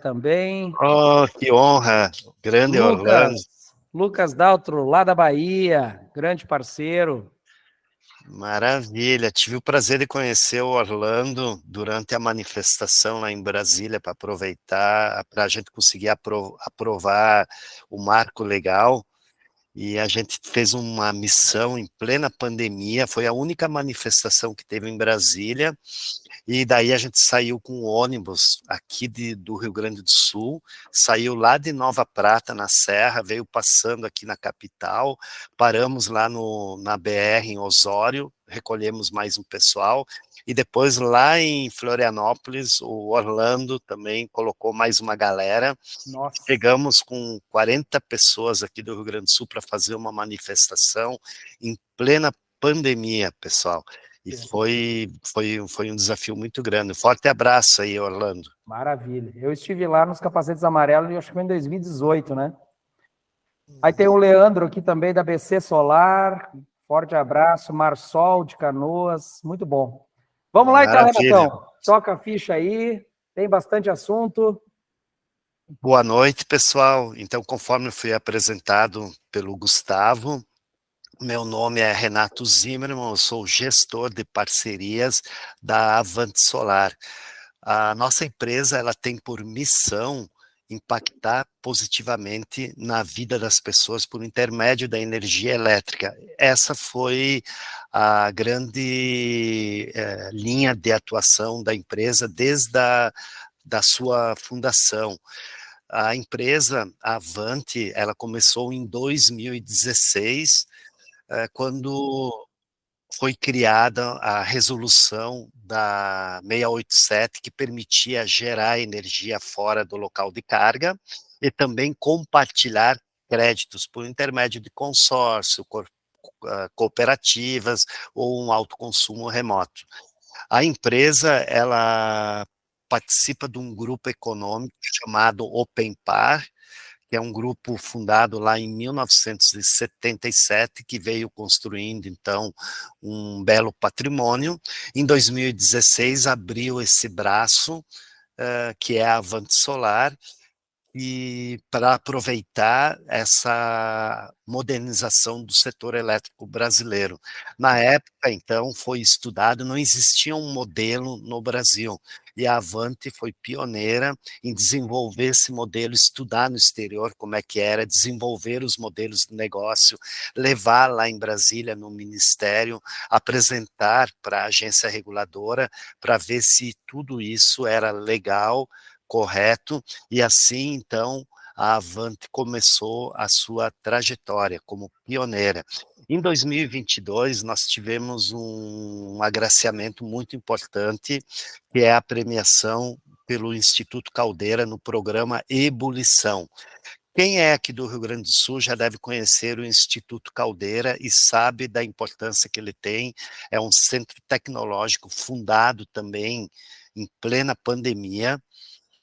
também. Oh, que honra! Grande Orlando. Lucas Daltro, lá da Bahia, grande parceiro. Maravilha, tive o prazer de conhecer o Orlando durante a manifestação lá em Brasília para aproveitar, para a gente conseguir aprovar o marco legal. E a gente fez uma missão em plena pandemia, foi a única manifestação que teve em Brasília, e daí a gente saiu com o ônibus aqui do Rio Grande do Sul, saiu lá de Nova Prata, na Serra, veio passando aqui na capital, paramos lá na BR em Osório, recolhemos mais um pessoal, e depois lá em Florianópolis, o Orlando também colocou mais uma galera. Nossa. Chegamos com 40 pessoas aqui do Rio Grande do Sul para fazer uma manifestação em plena pandemia, pessoal. E foi um desafio muito grande. Forte abraço aí, Orlando. Maravilha. Eu estive lá nos Capacetes Amarelos, acho que foi em 2018, né? Aí tem o Leandro aqui também, da BC Solar. Forte abraço. Marsol, de Canoas. Muito bom. Vamos lá então, Maravilha. Renatão. Toca a ficha aí. Tem bastante assunto. Boa noite, pessoal. Então, conforme fui apresentado pelo Gustavo, meu nome é Renato Zimmermann, eu sou gestor de parcerias da Avante Solar. A nossa empresa ela tem por missão impactar positivamente na vida das pessoas por intermédio da energia elétrica. Essa foi a grande linha de atuação da empresa desde da sua fundação. A empresa a Avante, ela começou em 2016, quando foi criada a resolução da 687, que permitia gerar energia fora do local de carga e também compartilhar créditos por intermédio de consórcio, cooperativas ou um autoconsumo remoto. A empresa, ela participa de um grupo econômico chamado Openpar, que é um grupo fundado lá em 1977, que veio construindo, então, um belo patrimônio. Em 2016, abriu esse braço, que é a Avante Solar, e para aproveitar essa modernização do setor elétrico brasileiro. Na época, então, foi estudado, não existia um modelo no Brasil, e a Avante foi pioneira em desenvolver esse modelo, estudar no exterior como é que era, desenvolver os modelos de negócio, levar lá em Brasília, no Ministério, apresentar para a agência reguladora, para ver se tudo isso era legal, correto, e assim, então, a Avante começou a sua trajetória como pioneira. Em 2022, nós tivemos um agraciamento muito importante, que é a premiação pelo Instituto Caldeira no programa Ebulição. Quem é aqui do Rio Grande do Sul já deve conhecer o Instituto Caldeira e sabe da importância que ele tem. É um centro tecnológico fundado também em plena pandemia,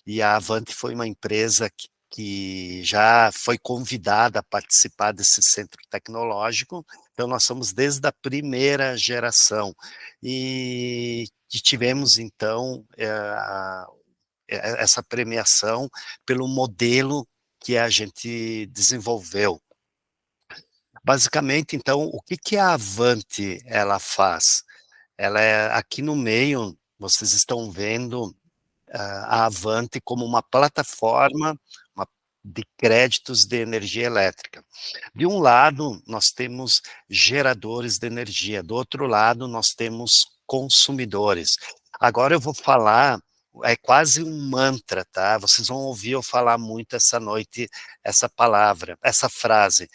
e a Avante foi uma empresa que já foi convidada a participar desse centro tecnológico, então nós somos desde a primeira geração, e tivemos então essa premiação pelo modelo que a gente desenvolveu. Basicamente, então, o que a Avante ela faz? Ela é, aqui no meio, vocês estão vendo a Avante como uma plataforma de créditos de energia elétrica. De um lado, nós temos geradores de energia, do outro lado, nós temos consumidores. Agora eu vou falar, é quase um mantra, tá? Vocês vão ouvir eu falar muito essa noite essa palavra, essa frase.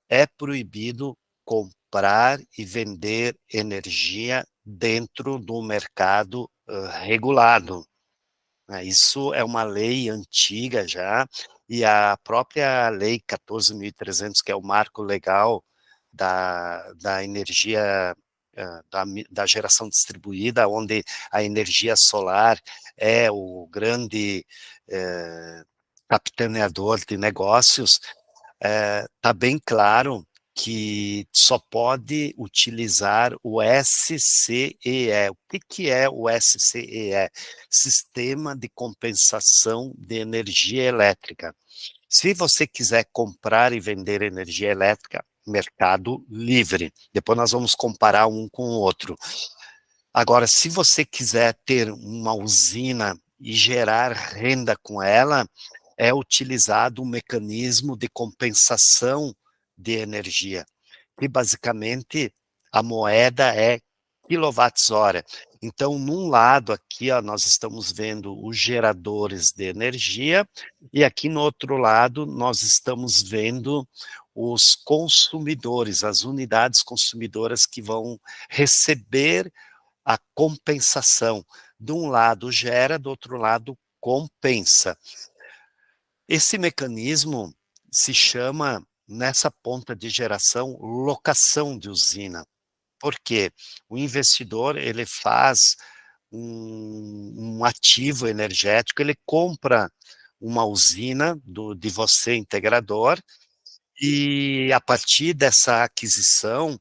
É proibido comprar e vender energia dentro do mercado regulado. Isso é uma lei antiga já, e a própria lei 14.300, que é o marco legal da energia, da geração distribuída, onde a energia solar é o grande capitaneador de negócios, está bem claro que só pode utilizar o SCEE. O que é o SCEE? Sistema de Compensação de Energia Elétrica. Se você quiser comprar e vender energia elétrica, mercado livre. Depois nós vamos comparar um com o outro. Agora, se você quiser ter uma usina e gerar renda com ela, é utilizado um mecanismo de compensação de energia, que basicamente a moeda é quilowatts-hora. Então, num lado aqui, ó, nós estamos vendo os geradores de energia, e aqui no outro lado nós estamos vendo os consumidores, as unidades consumidoras que vão receber a compensação. De um lado gera, do outro lado compensa. Esse mecanismo se chama, nessa ponta de geração, locação de usina. Por quê? O investidor, ele faz um ativo energético, ele compra uma usina de você, integrador, e a partir dessa aquisição,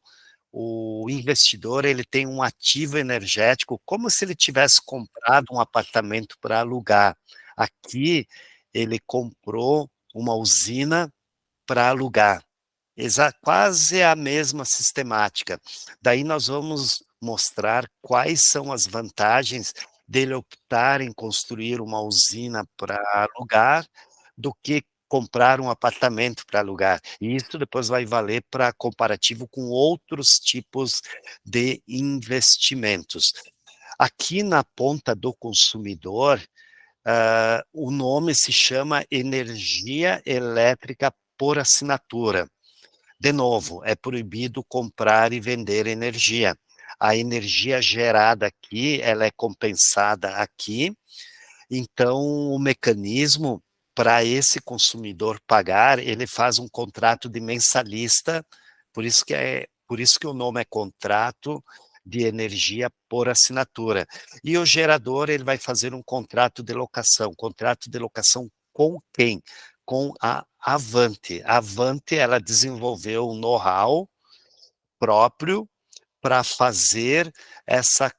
o investidor, ele tem um ativo energético, como se ele tivesse comprado um apartamento para alugar. Aqui, ele comprou uma usina para alugar. Quase a mesma sistemática. Daí nós vamos mostrar quais são as vantagens dele optar em construir uma usina para alugar do que comprar um apartamento para alugar. E isso depois vai valer para comparativo com outros tipos de investimentos. Aqui na ponta do consumidor, o nome se chama energia elétrica por assinatura. De novo, é proibido comprar e vender energia. A energia gerada aqui, ela é compensada aqui. Então, o mecanismo para esse consumidor pagar, ele faz um contrato de mensalista, por isso que o nome é contrato de energia por assinatura. E o gerador, ele vai fazer um contrato de locação. Contrato de locação com quem? Com a Avante. A Avante, ela desenvolveu um know-how próprio para fazer essa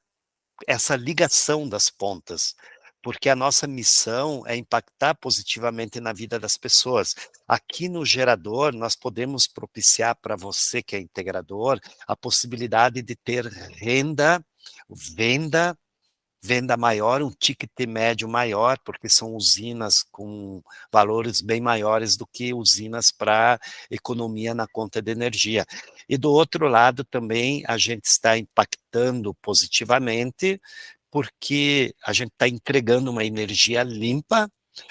ligação das pontas, porque a nossa missão é impactar positivamente na vida das pessoas. Aqui no gerador, nós podemos propiciar para você que é integrador a possibilidade de ter renda, venda maior, um ticket médio maior, porque são usinas com valores bem maiores do que usinas para economia na conta de energia. E do outro lado também a gente está impactando positivamente, porque a gente está entregando uma energia limpa,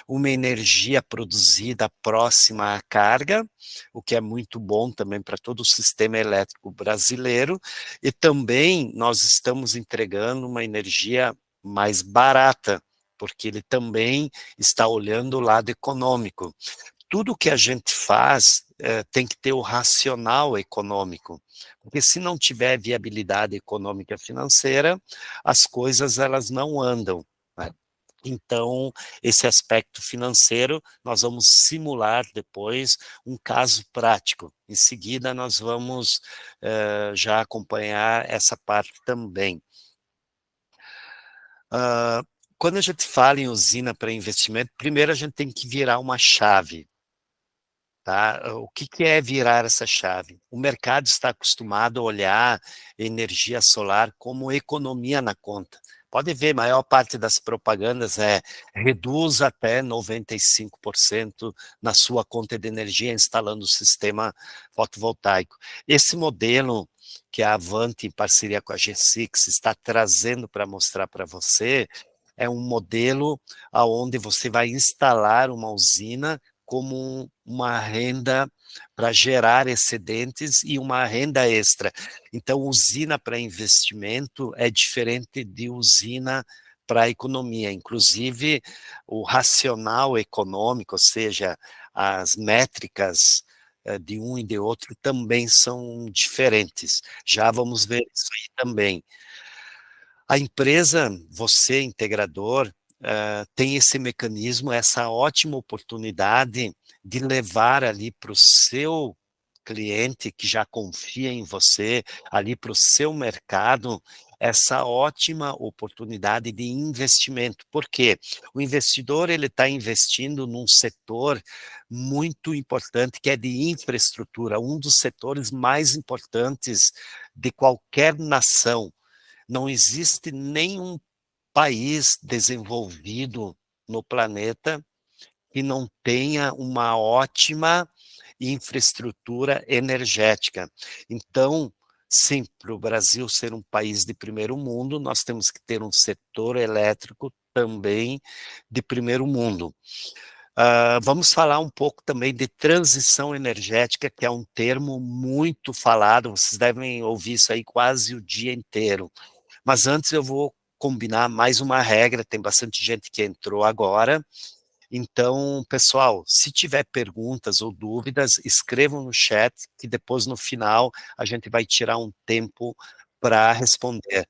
uma energia produzida próxima à carga, o que é muito bom também para todo o sistema elétrico brasileiro, e também nós estamos entregando uma energia mais barata, porque ele também está olhando o lado econômico. Tudo que a gente faz tem que ter o racional econômico, porque se não tiver viabilidade econômica financeira, as coisas elas não andam, né? Então, esse aspecto financeiro, nós vamos simular depois um caso prático. Em seguida, nós vamos já acompanhar essa parte também. Quando a gente fala em usina para investimento, primeiro a gente tem que virar uma chave. Tá? O que é virar essa chave? O mercado está acostumado a olhar energia solar como economia na conta. Pode ver, a maior parte das propagandas reduz até 95% na sua conta de energia instalando o sistema fotovoltaico. Esse modelo que a Avante, em parceria com a G6, está trazendo para mostrar para você, é um modelo onde você vai instalar uma usina como uma renda para gerar excedentes e uma renda extra. Então, usina para investimento é diferente de usina para economia. Inclusive, o racional econômico, ou seja, as métricas de um e de outro também são diferentes. Já vamos ver isso aí também. A empresa, você, integrador, tem esse mecanismo, essa ótima oportunidade de levar ali para o seu cliente que já confia em você ali para o seu mercado, essa ótima oportunidade de investimento. Por quê? O investidor ele está investindo num setor muito importante que é de infraestrutura, um dos setores mais importantes de qualquer nação. Não existe nenhum país desenvolvido no planeta que não tenha uma ótima infraestrutura energética. Então, sim, para o Brasil ser um país de primeiro mundo, nós temos que ter um setor elétrico também de primeiro mundo. Vamos falar um pouco também de transição energética, que é um termo muito falado, vocês devem ouvir isso aí quase o dia inteiro. Mas antes eu vou combinar mais uma regra, tem bastante gente que entrou agora. Então, pessoal, se tiver perguntas ou dúvidas, escrevam no chat, que depois no final a gente vai tirar um tempo para responder.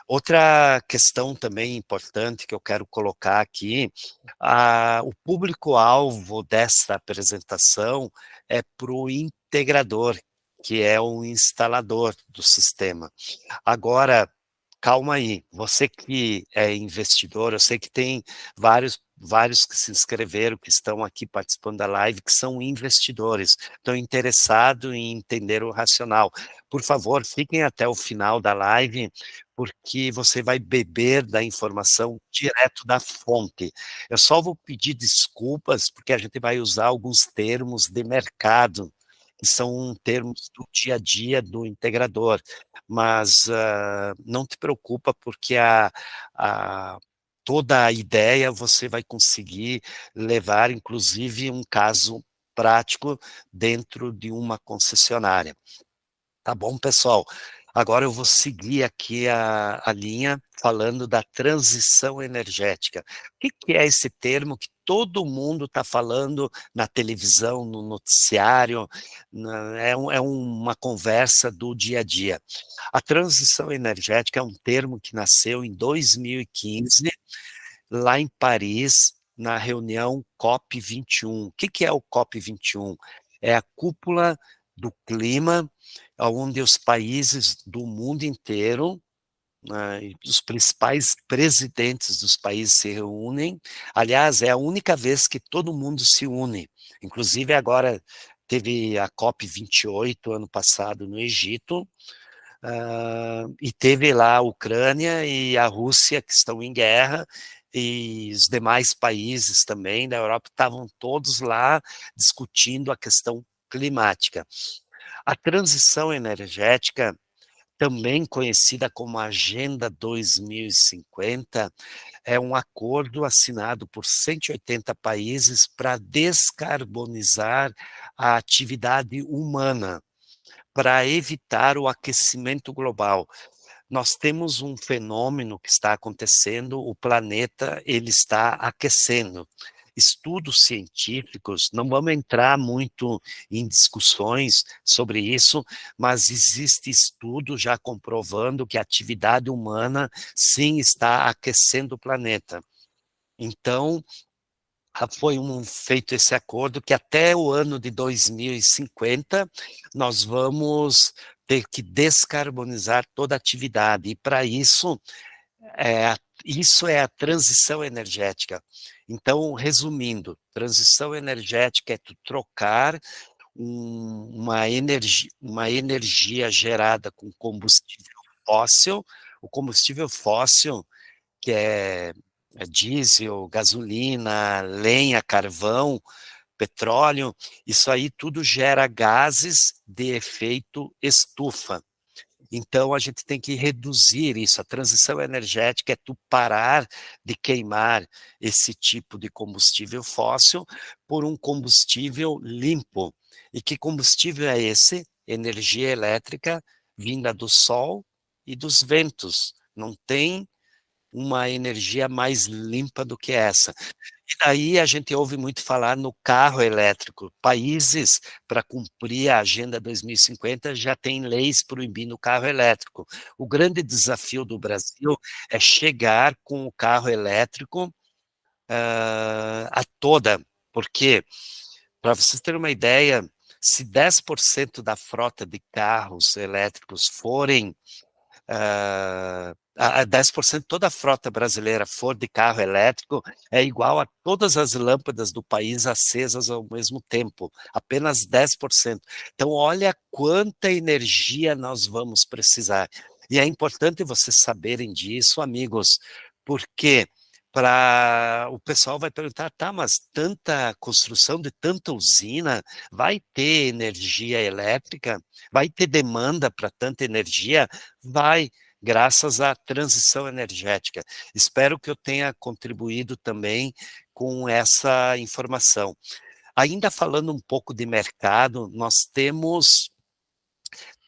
Outra questão também importante que eu quero colocar aqui, o público-alvo desta apresentação é para o integrador, que é o instalador do sistema. Agora, calma aí, você que é investidor, eu sei que tem vários que se inscreveram, que estão aqui participando da live, que são investidores, estão interessados em entender o racional. Por favor, fiquem até o final da live, porque você vai beber da informação direto da fonte. Eu só vou pedir desculpas, porque a gente vai usar alguns termos de mercado, que são termos do dia a dia do integrador, mas não te preocupa, porque toda a ideia você vai conseguir levar, inclusive, um caso prático dentro de uma concessionária. Tá bom, pessoal? Agora eu vou seguir aqui a linha falando da transição energética. O que é esse termo que todo mundo está falando na televisão, no noticiário? É uma conversa do dia a dia. A transição energética é um termo que nasceu em 2015, lá em Paris, na reunião COP21. O que é o COP21? É a cúpula do clima, onde os países do mundo inteiro, os principais presidentes dos países se reúnem. Aliás, é a única vez que todo mundo se une. Inclusive, agora teve a COP28 ano passado no Egito, e teve lá a Ucrânia e a Rússia, que estão em guerra, e os demais países também da Europa estavam todos lá discutindo a questão climática. A transição energética, também conhecida como Agenda 2050, é um acordo assinado por 180 países para descarbonizar a atividade humana, para evitar o aquecimento global. Nós temos um fenômeno que está acontecendo, o planeta ele está aquecendo. Estudos científicos, não vamos entrar muito em discussões sobre isso, mas existe estudo já comprovando que a atividade humana sim está aquecendo o planeta. Então, foi feito esse acordo que até o ano de 2050 nós vamos ter que descarbonizar toda a atividade, e para isso, isso é a transição energética. Então, resumindo, transição energética é tu trocar uma energia gerada com combustível fóssil, o combustível fóssil, que é diesel, gasolina, lenha, carvão, petróleo, isso aí tudo gera gases de efeito estufa. Então, a gente tem que reduzir isso. A transição energética é tu parar de queimar esse tipo de combustível fóssil por um combustível limpo. E que combustível é esse? Energia elétrica vinda do sol e dos ventos. Não tem uma energia mais limpa do que essa. E daí a gente ouve muito falar no carro elétrico. Países, para cumprir a Agenda 2050, já têm leis proibindo o carro elétrico. O grande desafio do Brasil é chegar com o carro elétrico a toda, porque, para vocês terem uma ideia, Se 10% da frota de carros elétricos forem 10% toda a frota brasileira for de carro elétrico, é igual a todas as lâmpadas do país acesas ao mesmo tempo, apenas 10%. Então, olha quanta energia nós vamos precisar. E é importante vocês saberem disso, amigos, porque o pessoal vai perguntar, tá, mas tanta construção de tanta usina, vai ter energia elétrica? Vai ter demanda para tanta energia? Vai, graças à transição energética. Espero que eu tenha contribuído também com essa informação. Ainda falando um pouco de mercado, nós temos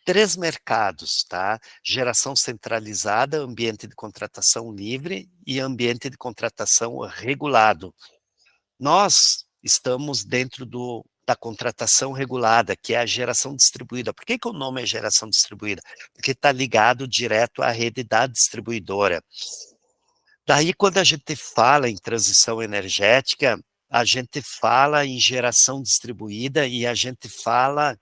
3 mercados, tá? Geração centralizada, ambiente de contratação livre e ambiente de contratação regulado. Nós estamos dentro da contratação regulada, que é a geração distribuída. Por que o nome é geração distribuída? Porque está ligado direto à rede da distribuidora. Daí, quando a gente fala em transição energética, a gente fala em geração distribuída e a gente fala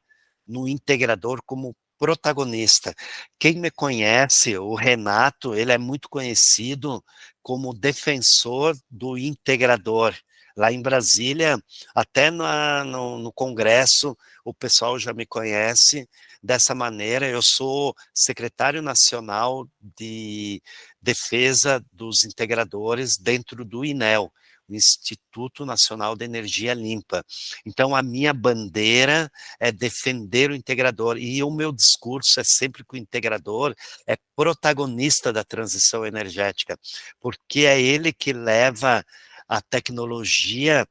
no integrador como protagonista. Quem me conhece, o Renato, ele é muito conhecido como defensor do integrador. Lá em Brasília, até no Congresso, o pessoal já me conhece dessa maneira. Eu sou secretário nacional de defesa dos integradores dentro do INEL, o Instituto Nacional de Energia Limpa. Então, a minha bandeira é defender o integrador, e o meu discurso é sempre que o integrador é protagonista da transição energética, porque é ele que leva a tecnologia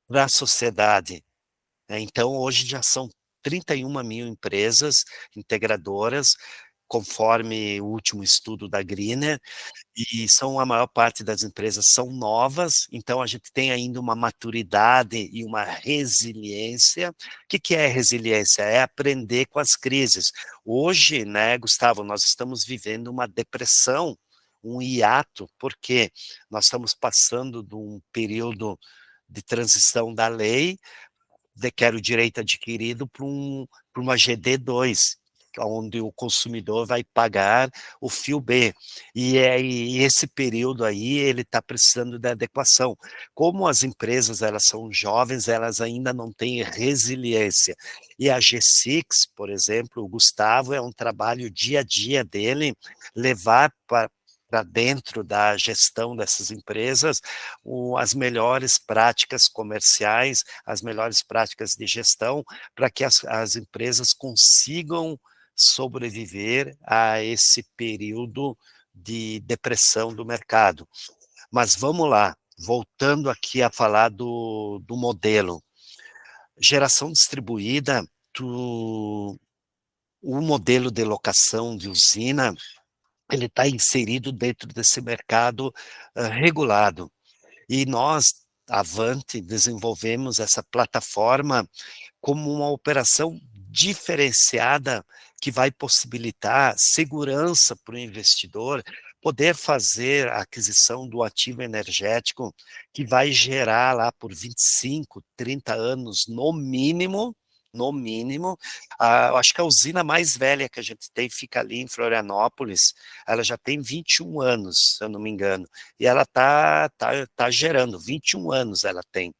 para a sociedade. Então, hoje já são 31 mil empresas integradoras, conforme o último estudo da Greener, e a maior parte das empresas são novas, então a gente tem ainda uma maturidade e uma resiliência. O que é resiliência? É aprender com as crises. Hoje, né, Gustavo, nós estamos vivendo uma depressão, um hiato, porque nós estamos passando de um período de transição da lei, quero direito adquirido para uma GD2, onde o consumidor vai pagar o fio B. E esse período aí, ele está precisando de adequação. Como as empresas elas são jovens, elas ainda não têm resiliência. E a G6, por exemplo, o Gustavo, é um trabalho dia a dia dele, levar para dentro da gestão dessas empresas, as melhores práticas comerciais, as melhores práticas de gestão, para que as empresas consigam sobreviver a esse período de depressão do mercado. Mas vamos lá, voltando aqui a falar do modelo. Geração distribuída, o modelo de locação de usina, ele está inserido dentro desse mercado regulado. E nós, Avante, desenvolvemos essa plataforma como uma operação diferenciada que vai possibilitar segurança para o investidor poder fazer a aquisição do ativo energético que vai gerar lá por 25, 30 anos no mínimo, eu acho que a usina mais velha que a gente tem fica ali em Florianópolis, ela já tem 21 anos, se eu não me engano, e ela tá gerando, 21 anos ela tem.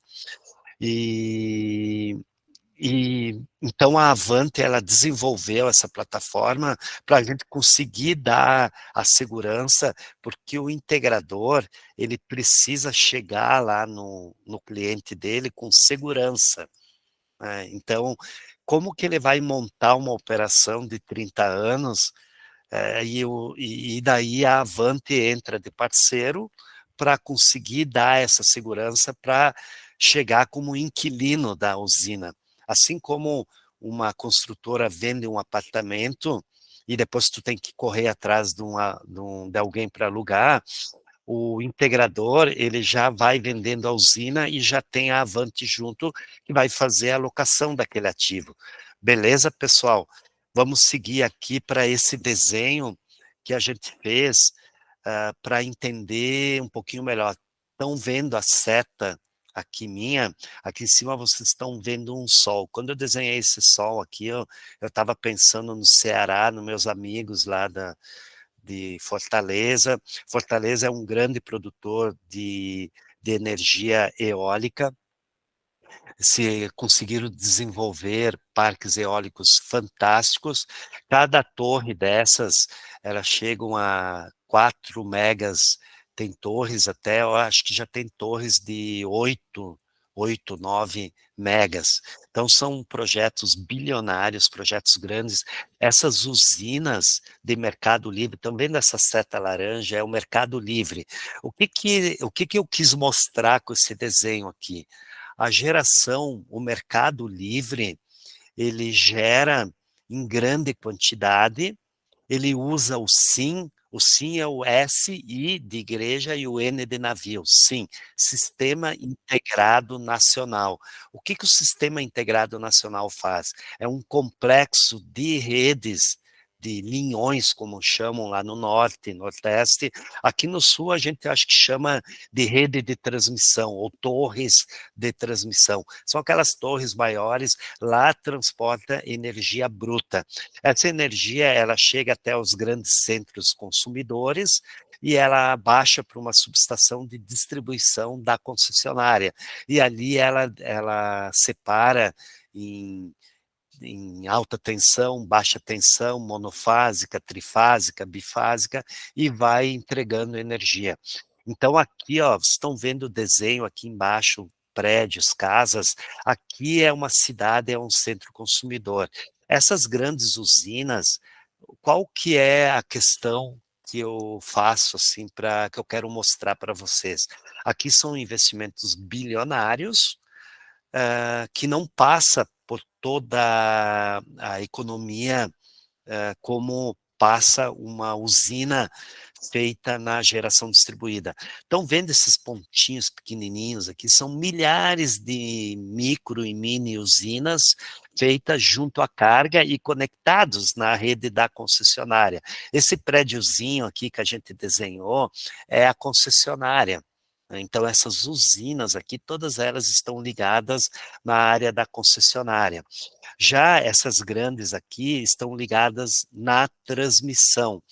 E então a Avante ela desenvolveu essa plataforma para a gente conseguir dar a segurança, porque o integrador ele precisa chegar lá no cliente dele com segurança. Então, como que ele vai montar uma operação de 30 anos e daí a Avante entra de parceiro para conseguir dar essa segurança para chegar como inquilino da usina. Assim como uma construtora vende um apartamento e depois tu tem que correr atrás de alguém para alugar, o integrador ele já vai vendendo a usina e já tem a Avante junto que vai fazer a alocação daquele ativo. Beleza, pessoal? Vamos seguir aqui para esse desenho que a gente fez para entender um pouquinho melhor. Estão vendo a seta aqui minha, aqui em cima vocês estão vendo um sol. Quando eu desenhei esse sol aqui, eu estava pensando no Ceará, nos meus amigos lá de Fortaleza. Fortaleza é um grande produtor de energia eólica, se conseguiram desenvolver parques eólicos fantásticos. Cada torre dessas, elas chegam a 4 megas, tem torres até, eu acho que já tem torres de 8, 9 megas. Então são projetos bilionários, projetos grandes. Essas usinas de mercado livre, estão vendo essa seta laranja? É o mercado livre. O que eu quis mostrar com esse desenho aqui? A geração, o mercado livre, ele gera em grande quantidade, ele usa o SIM é o SI de igreja e o N de navio, SIM, Sistema Integrado Nacional. O que o Sistema Integrado Nacional faz? É um complexo de redes, de linhões, como chamam lá no norte, nordeste. Aqui no sul a gente acho que chama de rede de transmissão, ou torres de transmissão. São aquelas torres maiores, lá transporta energia bruta. Essa energia, ela chega até os grandes centros consumidores e ela baixa para uma subestação de distribuição da concessionária. E ali ela separa em alta tensão, baixa tensão, monofásica, trifásica, bifásica, e vai entregando energia. Então aqui, ó, vocês estão vendo o desenho aqui embaixo, prédios, casas, aqui é uma cidade, é um centro consumidor. Essas grandes usinas, qual que é a questão que eu faço assim que eu quero mostrar para vocês? Aqui são investimentos bilionários, que não passa por toda a economia como passa uma usina feita na geração distribuída. Então, vendo esses pontinhos pequenininhos aqui, são milhares de micro e mini usinas feitas junto à carga e conectados na rede da concessionária. Esse prédiozinho aqui que a gente desenhou é a concessionária. Então, essas usinas aqui, todas elas estão ligadas na área da concessionária. Já essas grandes aqui estão ligadas na transmissão.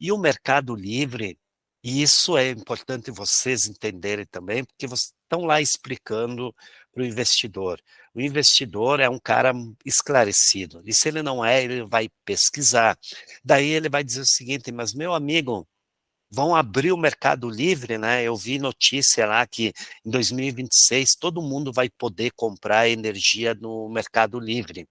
E o Mercado Livre, e isso é importante vocês entenderem também, porque vocês estão lá explicando para o investidor. O investidor é um cara esclarecido, e se ele não é, ele vai pesquisar. Daí ele vai dizer o seguinte, mas meu amigo, vão abrir o Mercado Livre, né? Eu vi notícia lá que em 2026 todo mundo vai poder comprar energia no Mercado Livre.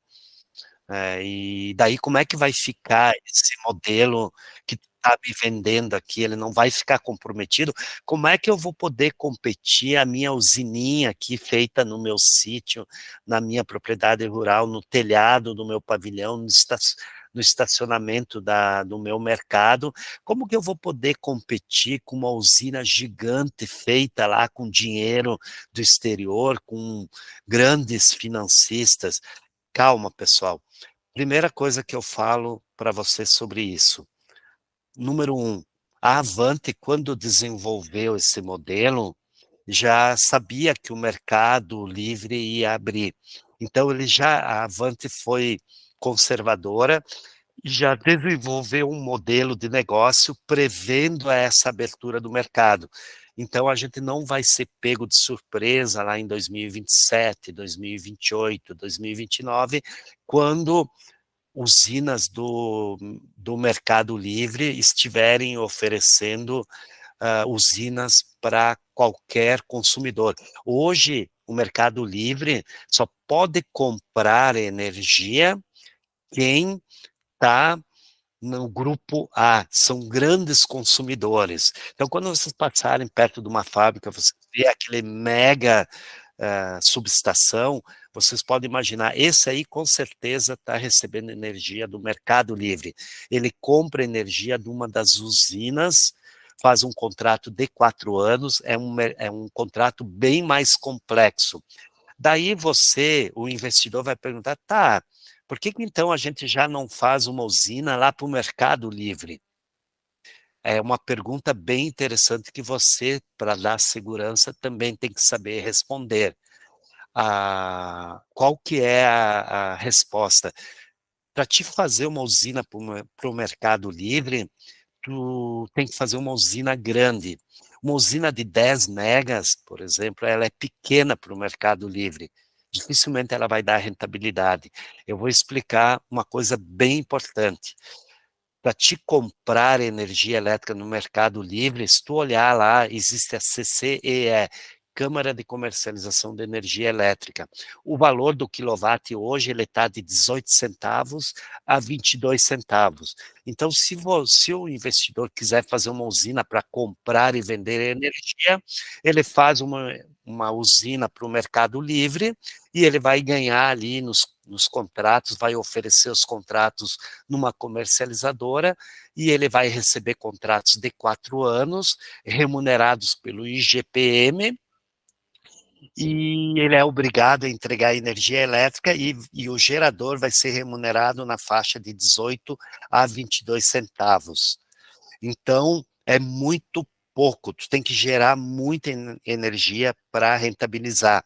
E daí como é que vai ficar esse modelo que tu está me vendendo aqui? Ele não vai ficar comprometido? Como é que eu vou poder competir a minha usininha aqui feita no meu sítio, na minha propriedade rural, no telhado do meu pavilhão, no estacionamento do meu mercado? Como que eu vou poder competir com uma usina gigante feita lá com dinheiro do exterior, com grandes financistas? Calma, pessoal. Primeira coisa que eu falo para você sobre isso. Número 1, a Avante, quando desenvolveu esse modelo, já sabia que o mercado livre ia abrir. Então, a Avante foi conservadora e já desenvolveu um modelo de negócio prevendo essa abertura do mercado. Então, a gente não vai ser pego de surpresa lá em 2027, 2028, 2029, quando usinas do Mercado Livre estiverem oferecendo usinas para qualquer consumidor. Hoje, o Mercado Livre só pode comprar energia quem está no grupo A, são grandes consumidores. Então, quando vocês passarem perto de uma fábrica, você vê aquele mega subestação, vocês podem imaginar, esse aí com certeza está recebendo energia do Mercado Livre. Ele compra energia de uma das usinas, faz um contrato de 4 anos, é um contrato bem mais complexo. Daí o investidor vai perguntar, tá, por que então a gente já não faz uma usina lá para o Mercado Livre? É uma pergunta bem interessante que você, para dar segurança, também tem que saber responder. Qual que é a resposta? Para te fazer uma usina para o Mercado Livre, tu tem que fazer uma usina grande. Uma usina de 10 megas, por exemplo, ela é pequena para o Mercado Livre. Dificilmente ela vai dar rentabilidade. Eu vou explicar uma coisa bem importante. Para te comprar energia elétrica no Mercado Livre, se tu olhar lá, existe a CCEE, Câmara de Comercialização de Energia Elétrica. O valor do quilowatt hoje ele está de 18 centavos a 22 centavos. Então, se o investidor quiser fazer uma usina para comprar e vender energia, ele faz uma usina para o Mercado Livre e ele vai ganhar ali nos contratos, vai oferecer os contratos numa comercializadora e ele vai receber contratos de 4 anos, remunerados pelo IGPM, e ele é obrigado a entregar energia elétrica e o gerador vai ser remunerado na faixa de 18 a 22 centavos. Então, é muito pouco, tu tem que gerar muita energia para rentabilizar.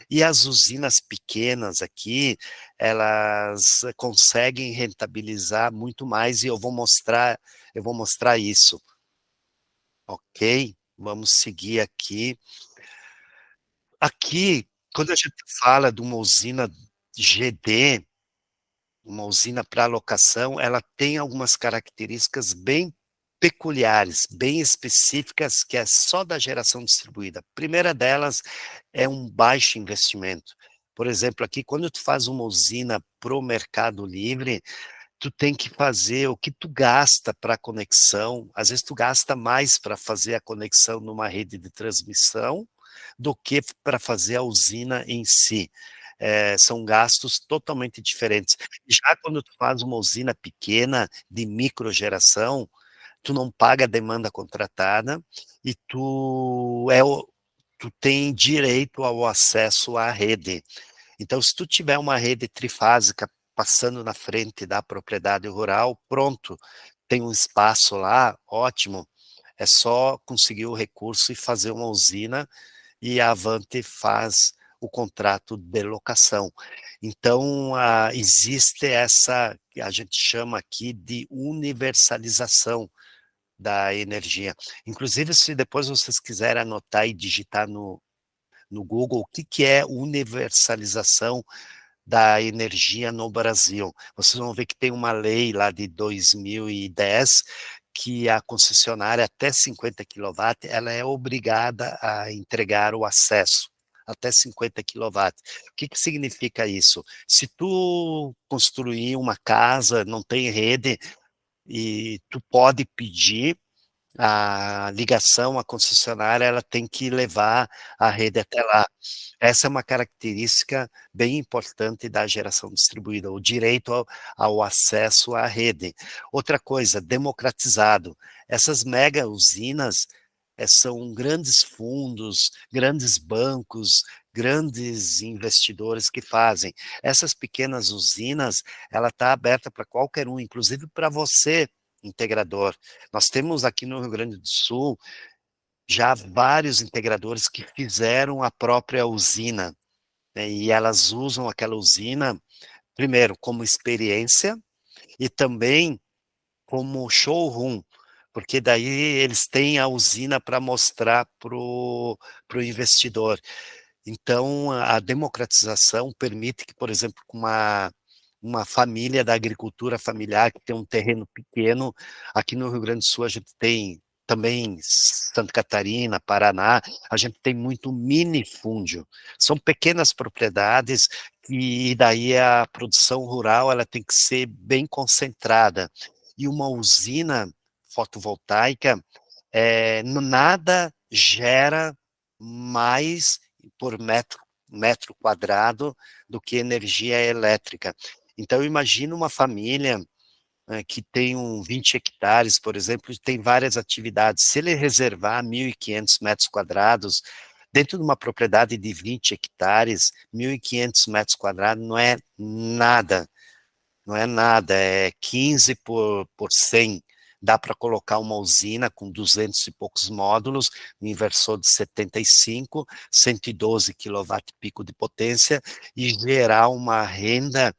E as usinas pequenas aqui, elas conseguem rentabilizar muito mais e eu vou mostrar isso. Ok? Vamos seguir aqui. Aqui, quando a gente fala de uma usina GD, uma usina para locação, ela tem algumas características bem peculiares, bem específicas, que é só da geração distribuída. A primeira delas é um baixo investimento. Por exemplo, aqui, quando tu faz uma usina para o Mercado Livre, tu tem que fazer o que tu gasta para a conexão, às vezes tu gasta mais para fazer a conexão numa rede de transmissão do que para fazer a usina em si. São gastos totalmente diferentes. Já quando tu faz uma usina pequena de microgeração, tu não paga a demanda contratada e tu tem direito ao acesso à rede. Então, se tu tiver uma rede trifásica passando na frente da propriedade rural, pronto, tem um espaço lá, ótimo, é só conseguir o recurso e fazer uma usina e a Avante faz o contrato de locação. Então, existe essa, que a gente chama aqui de universalização da energia. Inclusive, se depois vocês quiserem anotar e digitar no Google o que é universalização da energia no Brasil, vocês vão ver que tem uma lei lá de 2010 que a concessionária até 50 kW, ela é obrigada a entregar o acesso até 50 kW. O que significa isso? Se tu construir uma casa, não tem rede, e tu pode pedir a ligação à concessionária, ela tem que levar a rede até lá. Essa é uma característica bem importante da geração distribuída, o direito ao acesso à rede. Outra coisa, democratizado. Essas mega usinas são grandes fundos, grandes bancos, grandes investidores que fazem. Essas pequenas usinas, ela está aberta para qualquer um, inclusive para você, integrador. Nós temos aqui no Rio Grande do Sul já vários integradores que fizeram a própria usina, né, e elas usam aquela usina, primeiro, como experiência e também como showroom, porque daí eles têm a usina para mostrar para o investidor. Então, a democratização permite que, por exemplo, uma família da agricultura familiar que tem um terreno pequeno, aqui no Rio Grande do Sul a gente tem também Santa Catarina, Paraná, a gente tem muito minifúndio. São pequenas propriedades e daí a produção rural ela tem que ser bem concentrada. E uma usina fotovoltaica, nada gera mais por metro quadrado do que energia elétrica. Então, imagina uma família que tem 20 hectares, por exemplo, e tem várias atividades. Se ele reservar 1.500 metros quadrados, dentro de uma propriedade de 20 hectares, 1.500 metros quadrados não é nada, é 15 por 100 dá para colocar uma usina com 200 e poucos módulos, um inversor de 75, 112 kW-pico de potência, e gerar uma renda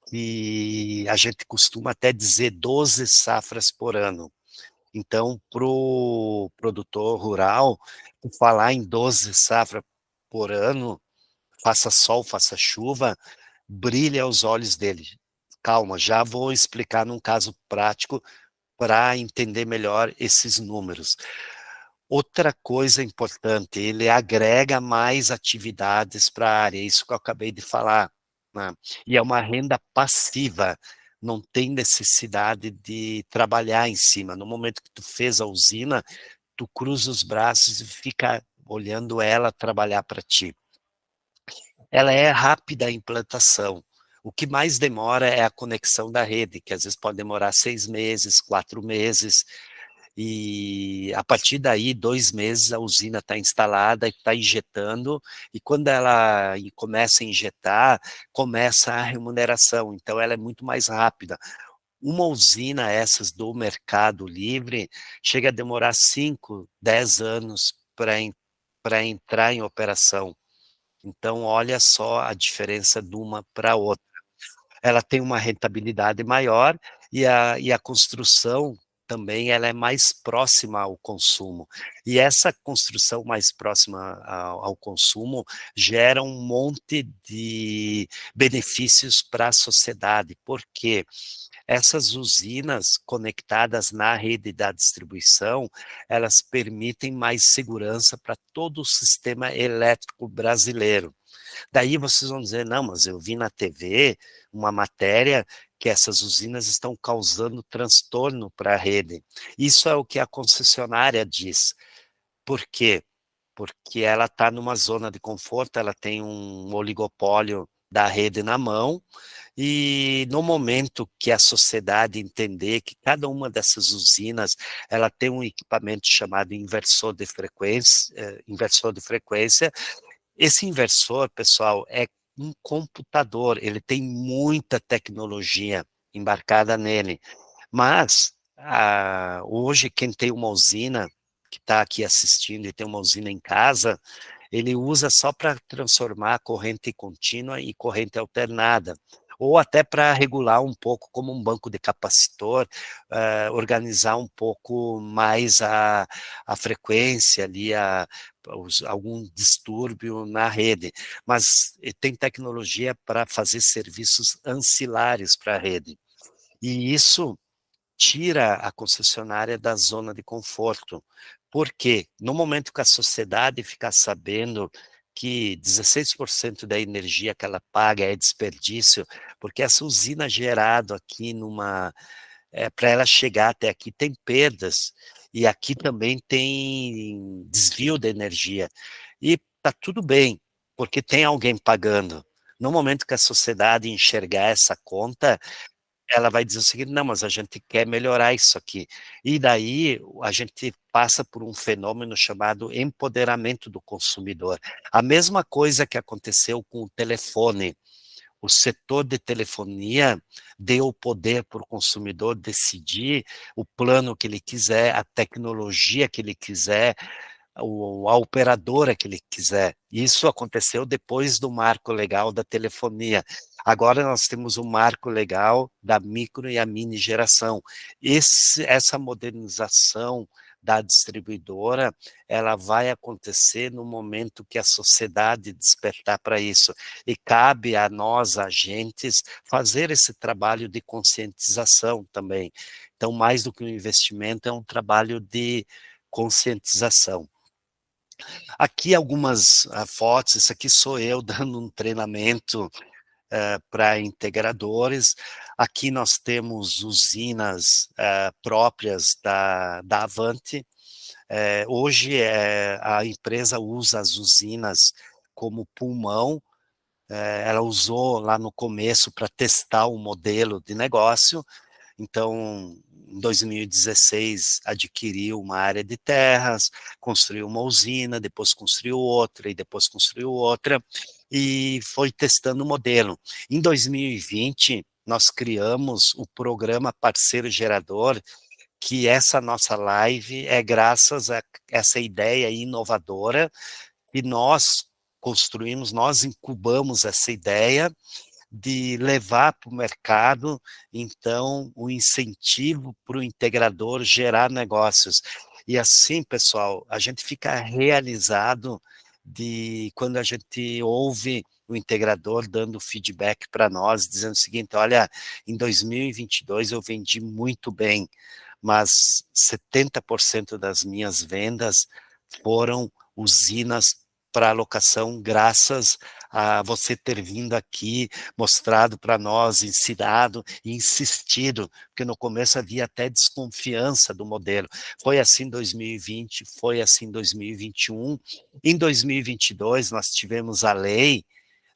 que a gente costuma até dizer 12 safras por ano. Então, para o produtor rural, falar em 12 safras por ano, faça sol, faça chuva, brilha aos olhos dele. Calma, já vou explicar num caso prático para entender melhor esses números. Outra coisa importante, ele agrega mais atividades para a área, isso que eu acabei de falar, né? E é uma renda passiva, não tem necessidade de trabalhar em cima. No momento que tu fez a usina, tu cruza os braços e fica olhando ela trabalhar para ti. Ela é rápida a implantação. O que mais demora é a conexão da rede, que às vezes pode demorar 6 meses, 4 meses, e a partir daí, 2 meses, a usina está instalada e está injetando, e quando ela começa a injetar, começa a remuneração, então ela é muito mais rápida. Uma usina essas do Mercado Livre chega a demorar 5, 10 anos para entrar em operação. Então, olha só a diferença de uma para outra. Ela tem uma rentabilidade maior e a construção também ela é mais próxima ao consumo. E essa construção mais próxima ao consumo gera um monte de benefícios para a sociedade. Por quê? Essas usinas conectadas na rede da distribuição, elas permitem mais segurança para todo o sistema elétrico brasileiro. Daí vocês vão dizer, não, mas eu vi na TV uma matéria que essas usinas estão causando transtorno para a rede. Isso é o que a concessionária diz. Por quê? Porque ela está numa zona de conforto, ela tem um oligopólio da rede na mão, e no momento que a sociedade entender que cada uma dessas usinas ela tem um equipamento chamado inversor de frequência, esse inversor, pessoal, é um computador, ele tem muita tecnologia embarcada nele, mas hoje quem tem uma usina, que está aqui assistindo e tem uma usina em casa, ele usa só para transformar a corrente contínua e corrente alternada, ou até para regular um pouco, como um banco de capacitor, organizar um pouco mais a frequência ali, algum distúrbio na rede, mas tem tecnologia para fazer serviços ancilares para a rede. E isso tira a concessionária da zona de conforto. Por quê? No momento que a sociedade ficar sabendo que 16% da energia que ela paga é desperdício, porque essa usina gerada aqui para ela chegar até aqui tem perdas, e aqui também tem desvio de energia. E está tudo bem, porque tem alguém pagando. No momento que a sociedade enxergar essa conta, ela vai dizer o seguinte, não, mas a gente quer melhorar isso aqui. E daí a gente passa por um fenômeno chamado empoderamento do consumidor. A mesma coisa que aconteceu com o telefone. O setor de telefonia deu o poder para o consumidor decidir o plano que ele quiser, a tecnologia que ele quiser, a operadora que ele quiser. Isso aconteceu depois do marco legal da telefonia. Agora nós temos o marco legal da micro e a mini geração. Essa modernização da distribuidora, ela vai acontecer no momento que a sociedade despertar para isso. E cabe a nós, agentes, fazer esse trabalho de conscientização também. Então, mais do que um investimento, é um trabalho de conscientização. Aqui algumas fotos, isso aqui sou eu dando um treinamento para integradores. Aqui nós temos usinas próprias da Avante. Hoje a empresa usa as usinas como pulmão. Ela usou lá no começo para testar o modelo de negócio. Então, em 2016, adquiriu uma área de terras, construiu uma usina, depois construiu outra, e depois construiu outra, e foi testando o modelo. Em 2020, nós criamos o programa Parceiro Gerador, que essa nossa live é graças a essa ideia inovadora que nós construímos, nós incubamos essa ideia de levar para o mercado, então, o incentivo para o integrador gerar negócios. E assim, pessoal, a gente fica realizado de quando a gente ouve o integrador dando feedback para nós, dizendo o seguinte: olha, em 2022 eu vendi muito bem, mas 70% das minhas vendas foram usinas para alocação, graças a você ter vindo aqui, mostrado para nós, ensinado e insistido, porque no começo havia até desconfiança do modelo. Foi assim em 2020, foi assim em 2021. Em 2022, nós tivemos a lei,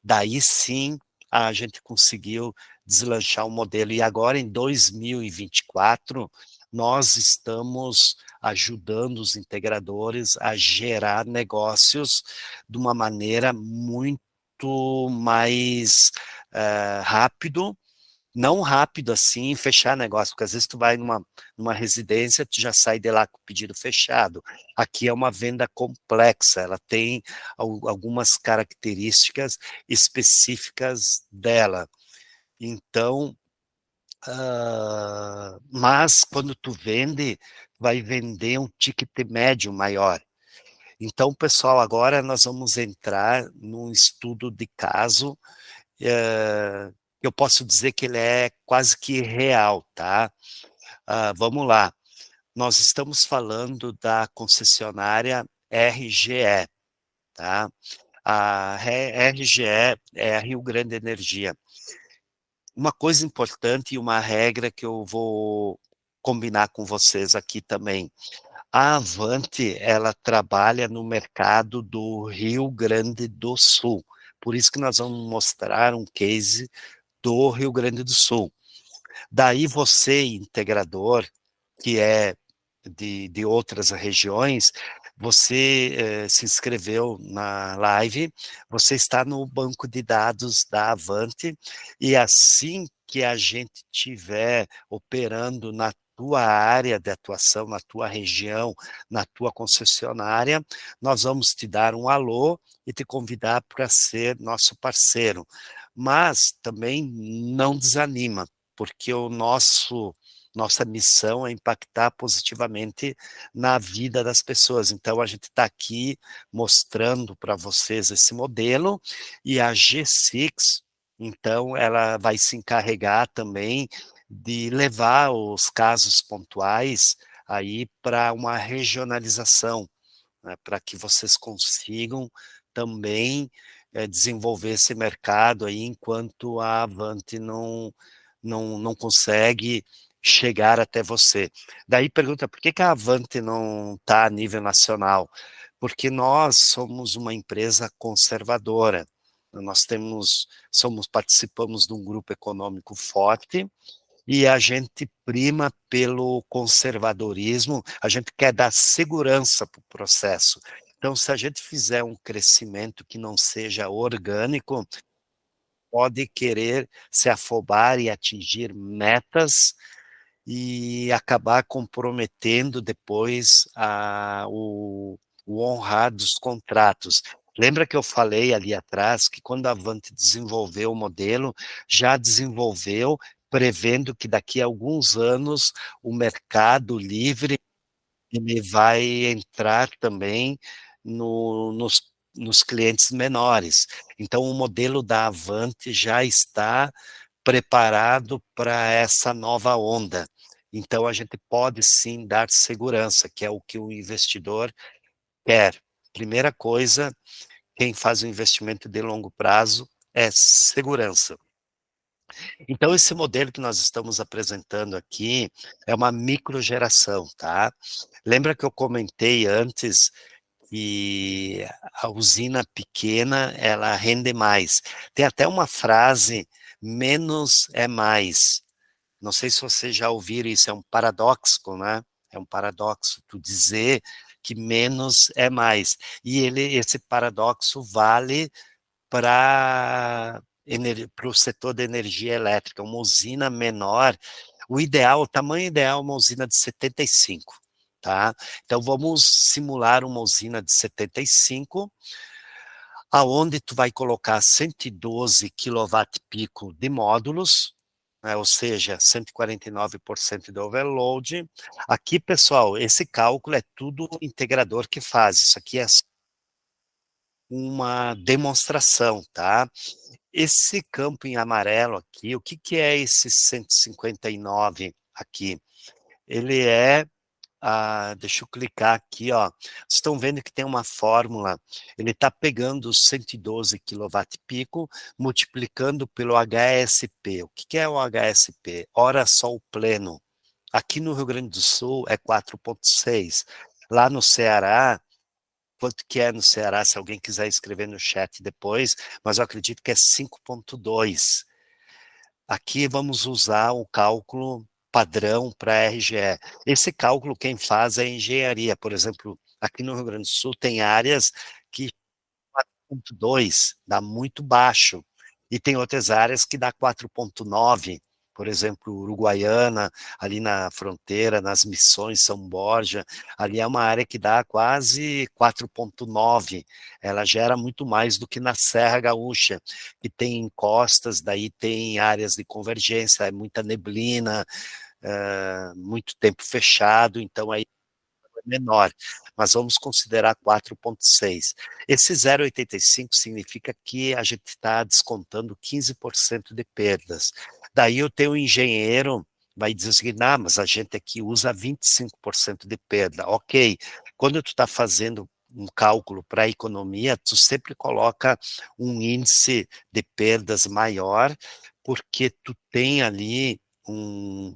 daí sim a gente conseguiu deslanchar o modelo. E agora, em 2024, nós estamos ajudando os integradores a gerar negócios de uma maneira muito mais rápido, não rápido assim, fechar negócio, porque às vezes tu vai numa residência, tu já sai de lá com o pedido fechado. Aqui é uma venda complexa, ela tem algumas características específicas dela. Então, mas quando tu vende, vai vender um ticket médio maior. Então, pessoal, agora nós vamos entrar num estudo de caso, eu posso dizer que ele é quase que real, tá? Vamos lá. Nós estamos falando da concessionária RGE, tá? A RGE é a Rio Grande Energia. Uma coisa importante e uma regra que eu vou combinar com vocês aqui também. A Avante, ela trabalha no mercado do Rio Grande do Sul. Por isso que nós vamos mostrar um case do Rio Grande do Sul. Daí você, integrador, que é de outras regiões, você se inscreveu na live, você está no banco de dados da Avante, e assim que a gente tiver operando na tua área de atuação, na tua região, na tua concessionária, nós vamos te dar um alô e te convidar para ser nosso parceiro. Mas também não desanima, porque nossa missão é impactar positivamente na vida das pessoas. Então, a gente está aqui mostrando para vocês esse modelo, e a G6, então, ela vai se encarregar também de levar os casos pontuais aí para uma regionalização, né, para que vocês consigam também desenvolver esse mercado aí, enquanto a Avante não consegue chegar até você. Daí pergunta, por que a Avante não está a nível nacional? Porque nós somos uma empresa conservadora, nós participamos de um grupo econômico forte, e a gente prima pelo conservadorismo, a gente quer dar segurança para o processo. Então, se a gente fizer um crescimento que não seja orgânico, pode querer se afobar e atingir metas e acabar comprometendo depois o honrar dos contratos. Lembra que eu falei ali atrás que quando a Avante desenvolveu o modelo, já desenvolveu prevendo que daqui a alguns anos o mercado livre ele vai entrar também nos clientes menores. Então, o modelo da Avante já está preparado para essa nova onda. Então, a gente pode sim dar segurança, que é o que o investidor quer. Primeira coisa, quem faz um investimento de longo prazo é segurança. Então, esse modelo que nós estamos apresentando aqui é uma microgeração, tá? Lembra que eu comentei antes que a usina pequena, ela rende mais. Tem até uma frase, menos é mais. Não sei se vocês já ouviram isso, é um paradoxo, né? É um paradoxo, tu dizer que menos é mais. E esse paradoxo vale para o setor da energia elétrica. Uma usina menor, O tamanho ideal é uma usina de 75, tá? Então vamos simular uma usina de 75, aonde tu vai colocar 112 kW-pico de módulos, né, ou seja, 149% de overload. Aqui, pessoal, esse cálculo é tudo o integrador que faz, isso aqui é uma demonstração, tá? Esse campo em amarelo aqui, o que que é esse 159 aqui? Ele é, deixa eu clicar aqui, ó. Vocês estão vendo que tem uma fórmula, ele está pegando os 112 kW-pico, multiplicando pelo HSP. O que que é o HSP? Hora Sol Pleno. Aqui no Rio Grande do Sul é 4,6. Lá no Ceará, quanto que é no Ceará, se alguém quiser escrever no chat depois, mas eu acredito que é 5,2. Aqui vamos usar o cálculo padrão para RGE. Esse cálculo quem faz é a engenharia. Por exemplo, aqui no Rio Grande do Sul tem áreas que 4,2 dá muito baixo, e tem outras áreas que dá 4,9, por exemplo, Uruguaiana, ali na fronteira, nas Missões, São Borja, ali é uma área que dá quase 4,9, ela gera muito mais do que na Serra Gaúcha, que tem encostas, daí tem áreas de convergência, é muita neblina, muito tempo fechado, então aí menor, mas vamos considerar 4,6. Esse 0,85 significa que a gente está descontando 15% de perdas. Daí eu tenho um engenheiro, vai dizer o seguinte, ah, mas a gente aqui usa 25% de perda. Ok, quando tu está fazendo um cálculo para a economia, tu sempre coloca um índice de perdas maior, porque tu tem ali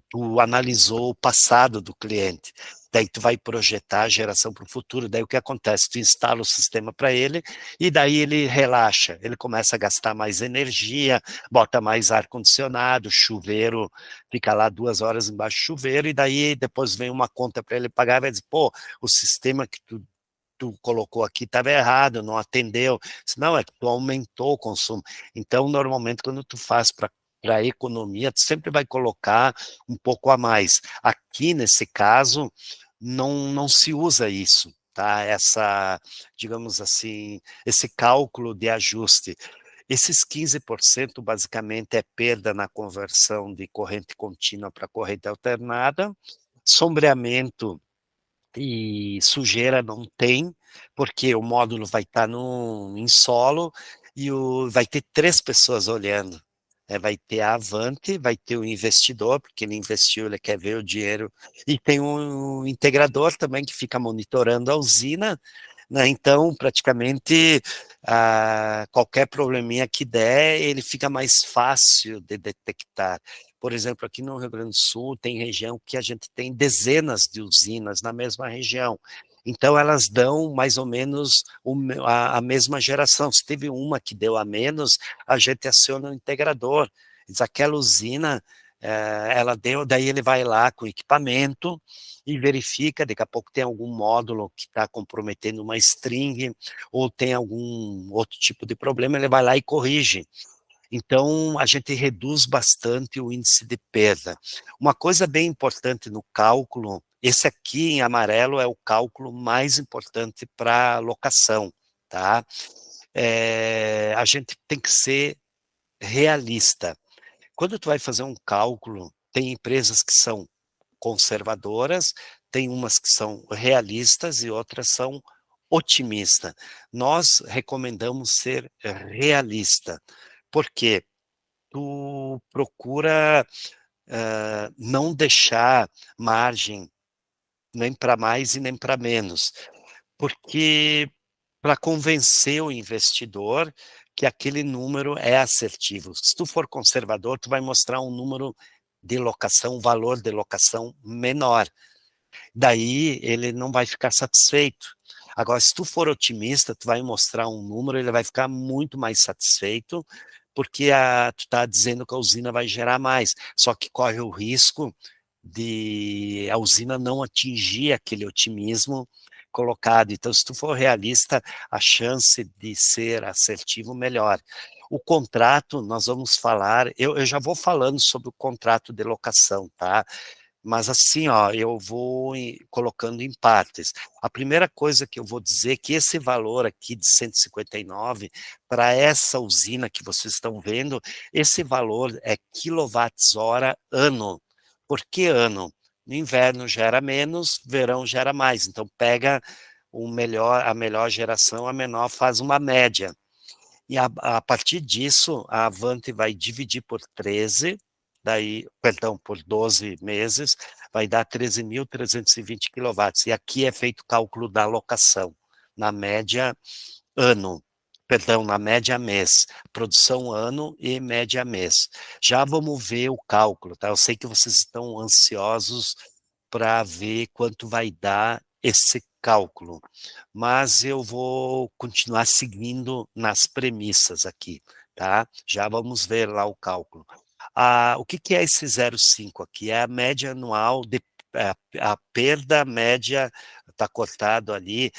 tu analisou o passado do cliente, daí tu vai projetar a geração para o futuro, daí o que acontece? Tu instala o sistema para ele, e daí ele relaxa, ele começa a gastar mais energia, bota mais ar-condicionado, chuveiro, fica lá 2 horas embaixo do chuveiro, e daí depois vem uma conta para ele pagar, e vai dizer, pô, o sistema que tu colocou aqui estava errado, não atendeu. Não, é que tu aumentou o consumo. Então, normalmente, quando tu faz para a economia, tu sempre vai colocar um pouco a mais. Aqui, nesse caso, não se usa isso, tá? Digamos assim, esse cálculo de ajuste. Esses 15% basicamente é perda na conversão de corrente contínua para corrente alternada, sombreamento e sujeira não tem, porque o módulo vai estar em solo e vai ter 3 pessoas olhando. Vai ter a Avante, vai ter o investidor, porque ele investiu, ele quer ver o dinheiro, e tem um integrador também que fica monitorando a usina, né? Então, praticamente, qualquer probleminha que der, ele fica mais fácil de detectar. Por exemplo, aqui no Rio Grande do Sul tem região que a gente tem dezenas de usinas na mesma região. Então, elas dão mais ou menos a mesma geração. Se teve uma que deu a menos, a gente aciona o integrador. Diz, aquela usina, ela deu, daí ele vai lá com o equipamento e verifica, daqui a pouco tem algum módulo que está comprometendo uma string, ou tem algum outro tipo de problema, ele vai lá e corrige. Então, a gente reduz bastante o índice de perda. Uma coisa bem importante no cálculo, esse aqui em amarelo é o cálculo mais importante para locação, tá? A gente tem que ser realista. Quando tu vai fazer um cálculo, tem empresas que são conservadoras, tem umas que são realistas e outras são otimistas. Nós recomendamos ser realista. Por quê? Tu procura não deixar margem nem para mais e nem para menos, porque para convencer o investidor que aquele número é assertivo. Se tu for conservador, tu vai mostrar um número de locação, um valor de locação menor. Daí ele não vai ficar satisfeito. Agora, se tu for otimista, tu vai mostrar um número, ele vai ficar muito mais satisfeito, porque tu está dizendo que a usina vai gerar mais, só que corre o risco de a usina não atingir aquele otimismo colocado. Então, se tu for realista, a chance de ser assertivo melhor. O contrato, nós vamos falar, eu já vou falando sobre o contrato de locação, tá? Mas assim, ó, eu vou colocando em partes. A primeira coisa que eu vou dizer é que esse valor aqui de 159, para essa usina que vocês estão vendo, esse valor é quilowatts-hora ano. Por que ano? No inverno gera menos, verão gera mais. Então pega a melhor geração, a menor faz uma média. E a partir disso, a Avante vai dividir por 13, perdão, por 12 meses, vai dar 13.320 quilowatts. E aqui é feito o cálculo da alocação, na média ano, perdão, na média mês, produção ano e média mês. Já vamos ver o cálculo, tá? Eu sei que vocês estão ansiosos para ver quanto vai dar esse cálculo, mas eu vou continuar seguindo nas premissas aqui, tá? Já vamos ver lá o cálculo. O que é esse 0,5 aqui? É a média anual, a perda média, está cortado ali,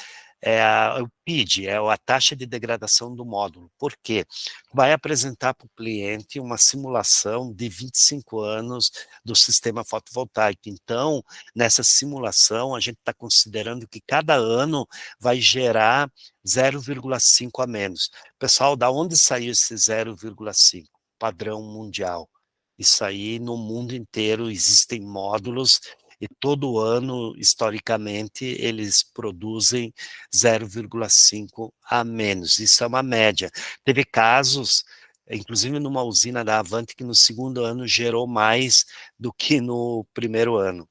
o PID, é a taxa de degradação do módulo. Por quê? Vai apresentar para o cliente uma simulação de 25 anos do sistema fotovoltaico. Então, nessa simulação, a gente está considerando que cada ano vai gerar 0,5 a menos. Pessoal, da onde saiu esse 0,5? Padrão mundial. Isso aí no mundo inteiro existem módulos e todo ano, historicamente, eles produzem 0,5 a menos. Isso é uma média. Teve casos, inclusive numa usina da Avante, que no segundo ano gerou mais do que no primeiro ano.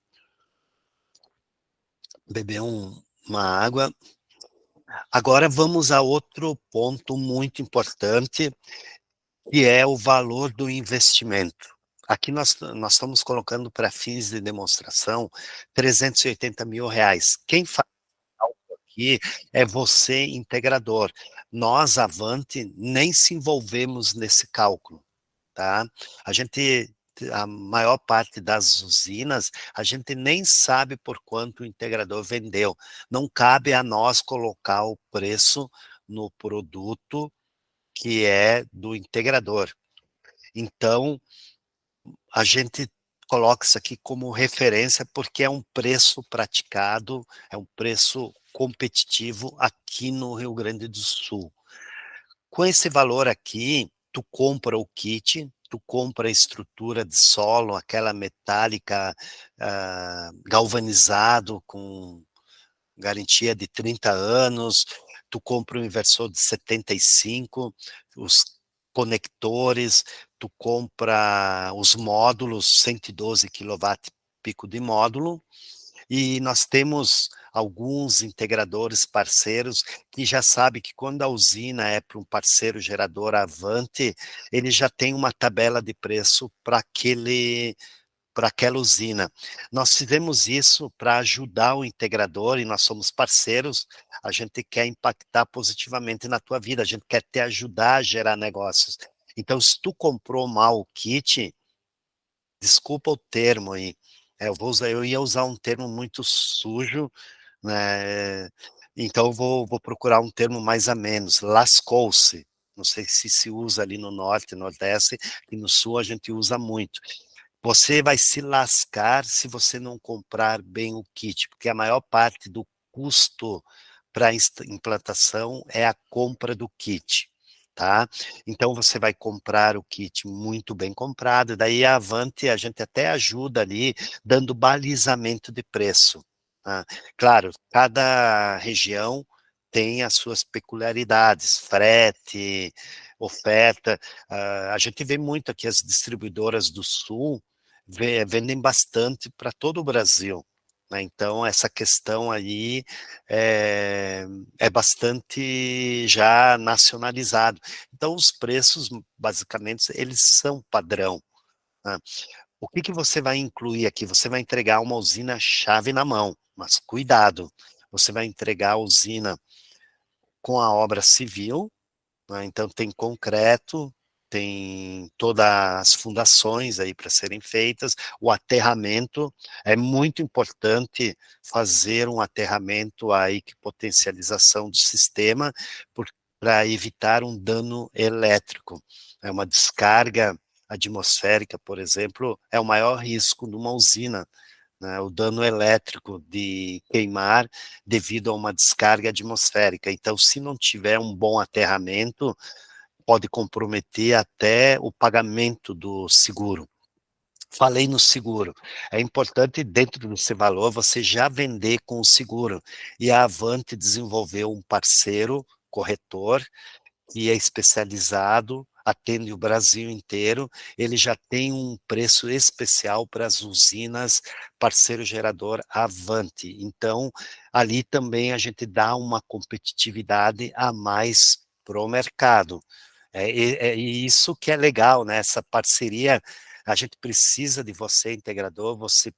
Beber uma água. Agora vamos a outro ponto muito importante, que é o valor do investimento. Aqui nós estamos colocando para fins de demonstração 380 mil reais. Quem faz aqui é você, integrador. Nós, Avante, nem se envolvemos nesse cálculo, tá? A maior parte das usinas, a gente nem sabe por quanto o integrador vendeu. Não cabe a nós colocar o preço no produto que é do integrador. Então, a gente coloca isso aqui como referência porque é um preço praticado, é um preço competitivo aqui no Rio Grande do Sul. Com esse valor aqui, tu compra o kit, tu compra a estrutura de solo, aquela metálica galvanizado com garantia de 30 anos, tu compra um inversor de 75, os conectores, tu compra os módulos, 112 kW pico de módulo, e nós temos alguns integradores parceiros que já sabem que quando a usina é para um parceiro gerador Avante, ele já tem uma tabela de preço para aquela usina. Nós fizemos isso para ajudar o integrador e nós somos parceiros, a gente quer impactar positivamente na tua vida, a gente quer te ajudar a gerar negócios. Então, se tu comprou mal o kit, desculpa o termo aí, eu ia usar um termo muito sujo, né? Então eu vou procurar um termo mais a menos, lascou-se. Não sei se usa ali no norte, nordeste, e no sul a gente usa muito. Você vai se lascar se você não comprar bem o kit, porque a maior parte do custo para implantação é a compra do kit, tá? Então você vai comprar o kit muito bem comprado, daí a Avante a gente até ajuda ali, dando balizamento de preço, tá? Claro, cada região tem as suas peculiaridades, frete, oferta, a gente vê muito aqui as distribuidoras do Sul, vendem bastante para todo o Brasil, né? Então, essa questão aí é bastante já nacionalizado. Então, os preços, basicamente, eles são padrão, né? O que você vai incluir aqui? Você vai entregar uma usina chave na mão, mas cuidado, você vai entregar a usina com a obra civil, né? Então tem concreto, tem todas as fundações aí para serem feitas, o aterramento, é muito importante fazer um aterramento aí que potencialização do sistema, para evitar um dano elétrico. É uma descarga atmosférica, por exemplo, é o maior risco de uma usina, né, o dano elétrico de queimar devido a uma descarga atmosférica. Então, se não tiver um bom aterramento, pode comprometer até o pagamento do seguro. Falei no seguro. É importante, dentro desse valor, você já vender com o seguro. E a Avante desenvolveu um parceiro, corretor, que é especializado, atende o Brasil inteiro. Ele já tem um preço especial para as usinas parceiro gerador Avante. Então, ali também a gente dá uma competitividade a mais para o mercado. É isso que é legal, né? Essa parceria, a gente precisa de você, integrador, você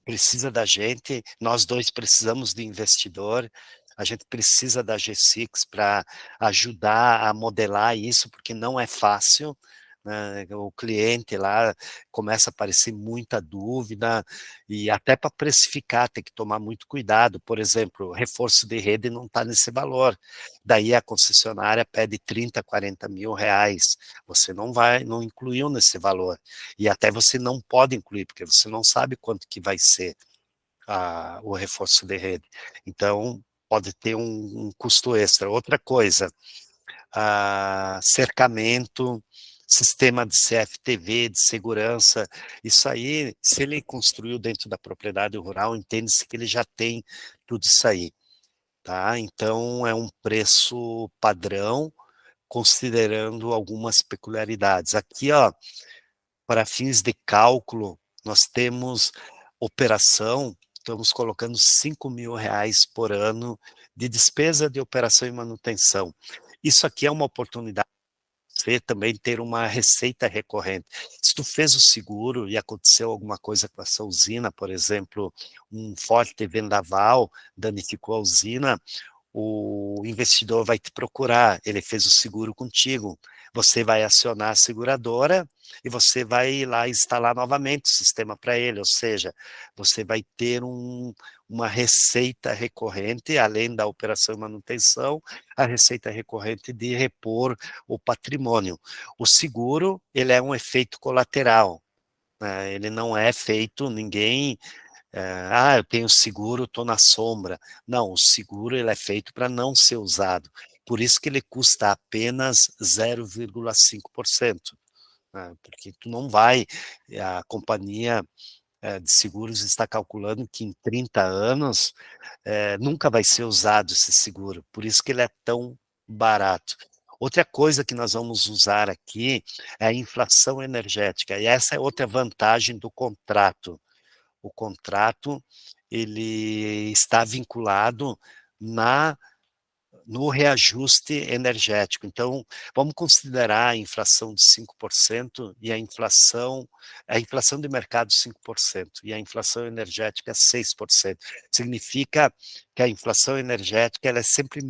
precisa da gente, nós dois precisamos de investidor, a gente precisa da G6 para ajudar a modelar isso, porque não é fácil, né? O cliente lá começa a aparecer muita dúvida, e até para precificar tem que tomar muito cuidado. Por exemplo, reforço de rede não está nesse valor, daí a concessionária pede 30, 40 mil reais, você não incluiu nesse valor, e até você não pode incluir, porque você não sabe quanto que vai ser o reforço de rede. Então, pode ter um custo extra. Outra coisa, cercamento, sistema de CFTV, de segurança, isso aí, se ele construiu dentro da propriedade rural, entende-se que ele já tem tudo isso aí, tá? Então, é um preço padrão, considerando algumas peculiaridades. Aqui, ó, para fins de cálculo, nós temos operação, estamos colocando 5 mil reais por ano de despesa de operação e manutenção. Isso aqui é uma oportunidade de você também ter uma receita recorrente. Se tu fez o seguro e aconteceu alguma coisa com essa usina, por exemplo, um forte vendaval danificou a usina, o investidor vai te procurar, ele fez o seguro contigo, você vai acionar a seguradora e você vai ir lá instalar novamente o sistema para ele, ou seja, você vai ter uma receita recorrente, além da operação e manutenção, a receita recorrente de repor o patrimônio. O seguro, ele é um efeito colateral, né? Ele não é feito, ninguém eu tenho seguro, estou na sombra. Não, o seguro ele é feito para não ser usado. Por isso que ele custa apenas 0,5%. Né? Porque tu não vai, a companhia de seguros está calculando que em 30 anos nunca vai ser usado esse seguro. Por isso que ele é tão barato. Outra coisa que nós vamos usar aqui é a inflação energética. E essa é outra vantagem do contrato. O contrato ele está vinculado no reajuste energético. Então, vamos considerar a inflação de 5% e a inflação de mercado 5% e a inflação energética 6%. Significa que a inflação energética ela é sempre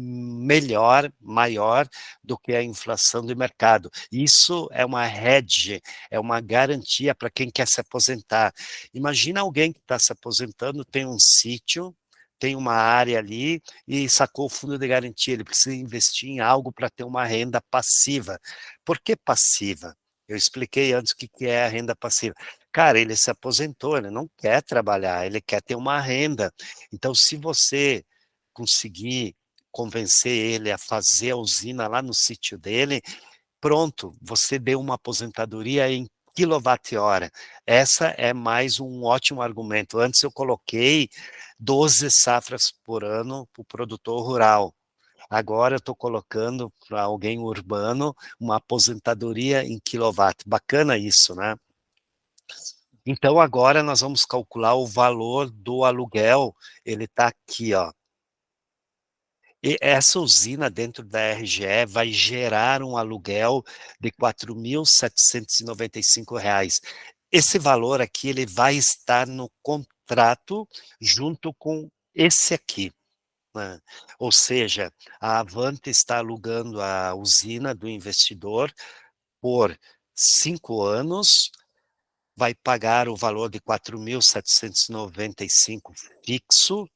maior do que a inflação de mercado. Isso é uma hedge, é uma garantia para quem quer se aposentar. Imagina alguém que está se aposentando, tem um sítio, tem uma área ali e sacou o fundo de garantia, ele precisa investir em algo para ter uma renda passiva. Por que passiva? Eu expliquei antes o que é a renda passiva. Cara, ele se aposentou, ele não quer trabalhar, ele quer ter uma renda. Então, se você conseguir convencer ele a fazer a usina lá no sítio dele, pronto, você deu uma aposentadoria em quilowatt-hora. Essa é mais um ótimo argumento. Antes eu coloquei 12 safras por ano para o produtor rural. Agora eu estou colocando para alguém urbano uma aposentadoria em quilowatt. Bacana isso, né? Então agora nós vamos calcular o valor do aluguel. Ele está aqui, ó. E essa usina dentro da RGE vai gerar um aluguel de R$ 4.795. Esse valor aqui ele vai estar no contrato junto com esse aqui, né? Ou seja, a Avante está alugando a usina do investidor por 5 anos, vai pagar o valor de 4.795 fixo,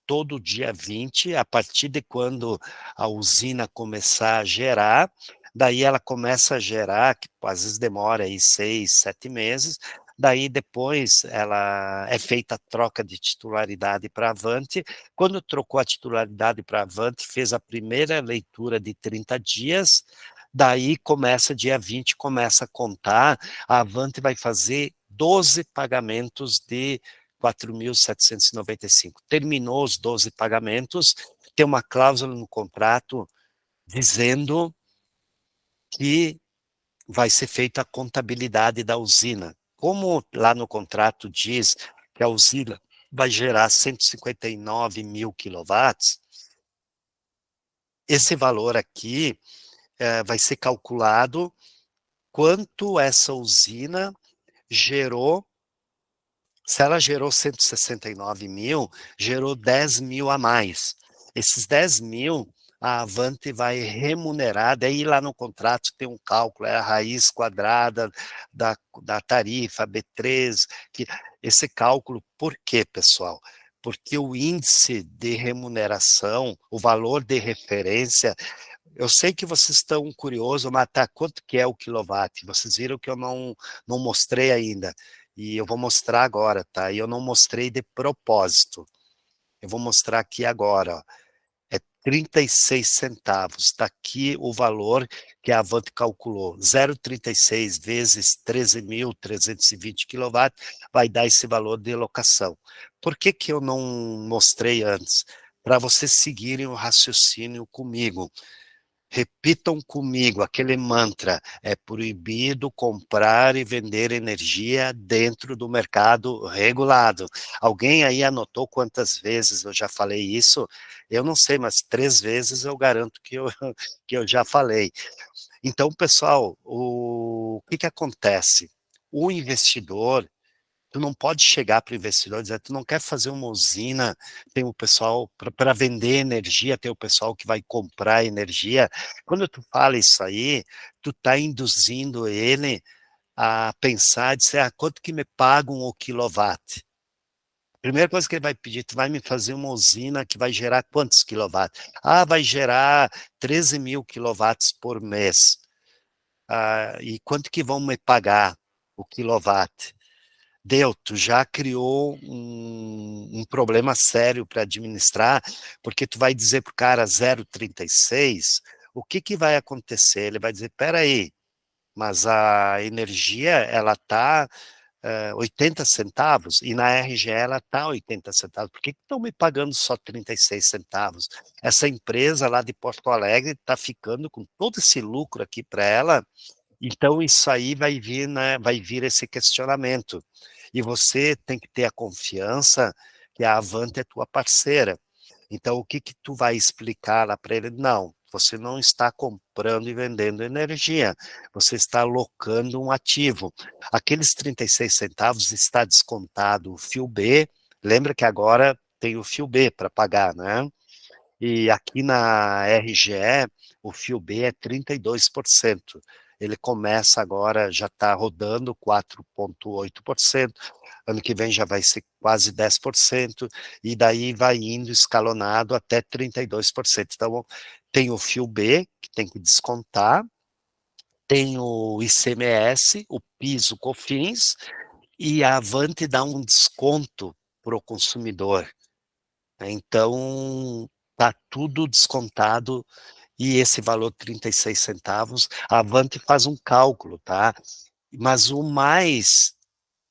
todo dia 20, a partir de quando a usina começar a gerar, daí ela começa a gerar, que às vezes demora aí 6, 7 meses, daí depois ela é feita a troca de titularidade para a Avante. Quando trocou a titularidade para a Avante, fez a primeira leitura de 30 dias, daí começa, dia 20, começa a contar, a Avante vai fazer 12 pagamentos de 4.795. Terminou os 12 pagamentos, tem uma cláusula no contrato dizendo que vai ser feita a contabilidade da usina. Como lá no contrato diz que a usina vai gerar 159 mil quilowatts, esse valor aqui vai ser calculado quanto essa usina gerou. Se ela gerou 169 mil, gerou 10 mil a mais. Esses 10 mil, a Avante vai remunerar, daí lá no contrato tem um cálculo, é a raiz quadrada da tarifa, B3, que, esse cálculo, por quê, pessoal? Porque o índice de remuneração, o valor de referência, eu sei que vocês estão curiosos, mas tá, quanto que é o quilowatt? Vocês viram que eu não mostrei ainda. E eu vou mostrar agora, tá? E eu não mostrei de propósito. Eu vou mostrar aqui agora, ó. É 36 centavos. Está aqui o valor que a Avante calculou. 0,36 vezes 13.320 kW vai dar esse valor de locação. Por que que eu não mostrei antes? Para vocês seguirem o raciocínio comigo. Repitam comigo aquele mantra: é proibido comprar e vender energia dentro do mercado regulado. Alguém aí anotou quantas vezes eu já falei isso? Eu não sei, mas 3 vezes eu garanto que eu já falei. Então, pessoal, o que acontece? O investidor, tu não pode chegar para o investidor e dizer, tu não quer fazer uma usina, tem o pessoal para vender energia, tem o pessoal que vai comprar energia. Quando tu fala isso aí, tu está induzindo ele a pensar, dizer, quanto que me pagam o quilowatt? Primeira coisa que ele vai pedir, tu vai me fazer uma usina que vai gerar quantos quilowatts? Vai gerar 13 mil quilowatts por mês. E quanto que vão me pagar o quilowatt? Tu já criou um problema sério para administrar, porque tu vai dizer para o cara 0,36, o que vai acontecer? Ele vai dizer, peraí, mas a energia, ela está 80 centavos, e na RGE ela está 80 centavos, por que estão me pagando só 36 centavos? Essa empresa lá de Porto Alegre está ficando com todo esse lucro aqui para ela, então isso aí vai vir, né, vai vir esse questionamento. E você tem que ter a confiança que a Avante é tua parceira. Então, o que tu vai explicar lá para ele? Não, você não está comprando e vendendo energia, você está alocando um ativo. Aqueles 36 centavos está descontado o fio B, lembra que agora tem o fio B para pagar, né? E aqui na RGE, o fio B é 32%. Ele começa agora, já está rodando 4,8%. Ano que vem já vai ser quase 10%, e daí vai indo escalonado até 32%. Então, tem o fio B, que tem que descontar, tem o ICMS, o PIS, o COFINS, e a Avante dá um desconto para o consumidor. Então, está tudo descontado, e esse valor 36 centavos, a Avante faz um cálculo, tá? Mas o mais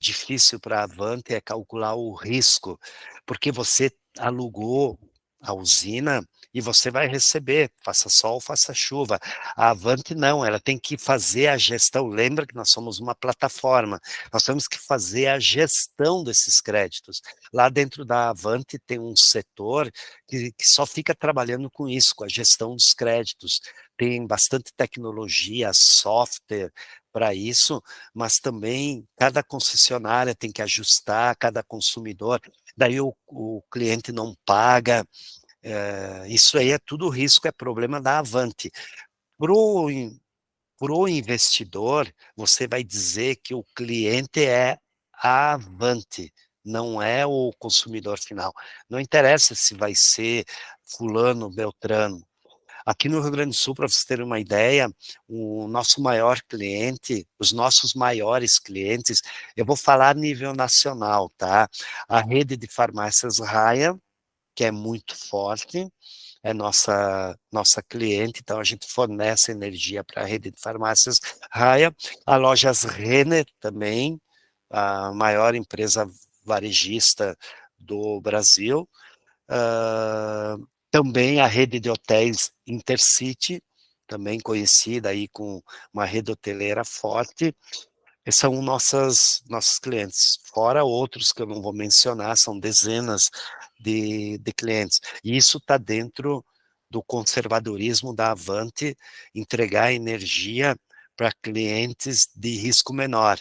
difícil para a Avante é calcular o risco, porque você alugou a usina e você vai receber, faça sol, faça chuva. A Avante não, ela tem que fazer a gestão. Lembra que nós somos uma plataforma, nós temos que fazer a gestão desses créditos. Lá dentro da Avante tem um setor que só fica trabalhando com isso, com a gestão dos créditos. Tem bastante tecnologia, software para isso, mas também cada concessionária tem que ajustar, cada consumidor, daí o cliente não paga, isso aí é tudo risco, é problema da Avante. Pro investidor, você vai dizer que o cliente é a Avante, não é o consumidor final. Não interessa se vai ser fulano, beltrano. Aqui no Rio Grande do Sul, para vocês terem uma ideia, o nosso maior cliente, os nossos maiores clientes, eu vou falar a nível nacional, tá? A rede de farmácias Raia, que é muito forte, é nossa cliente, então a gente fornece energia para a rede de farmácias Raia, a Lojas Renner também, a maior empresa varejista do Brasil, também a rede de hotéis Intercity, também conhecida aí com uma rede hoteleira forte. Esses são nossos clientes, fora outros que eu não vou mencionar, são dezenas de clientes. E isso está dentro do conservadorismo da Avante, entregar energia para clientes de risco menor.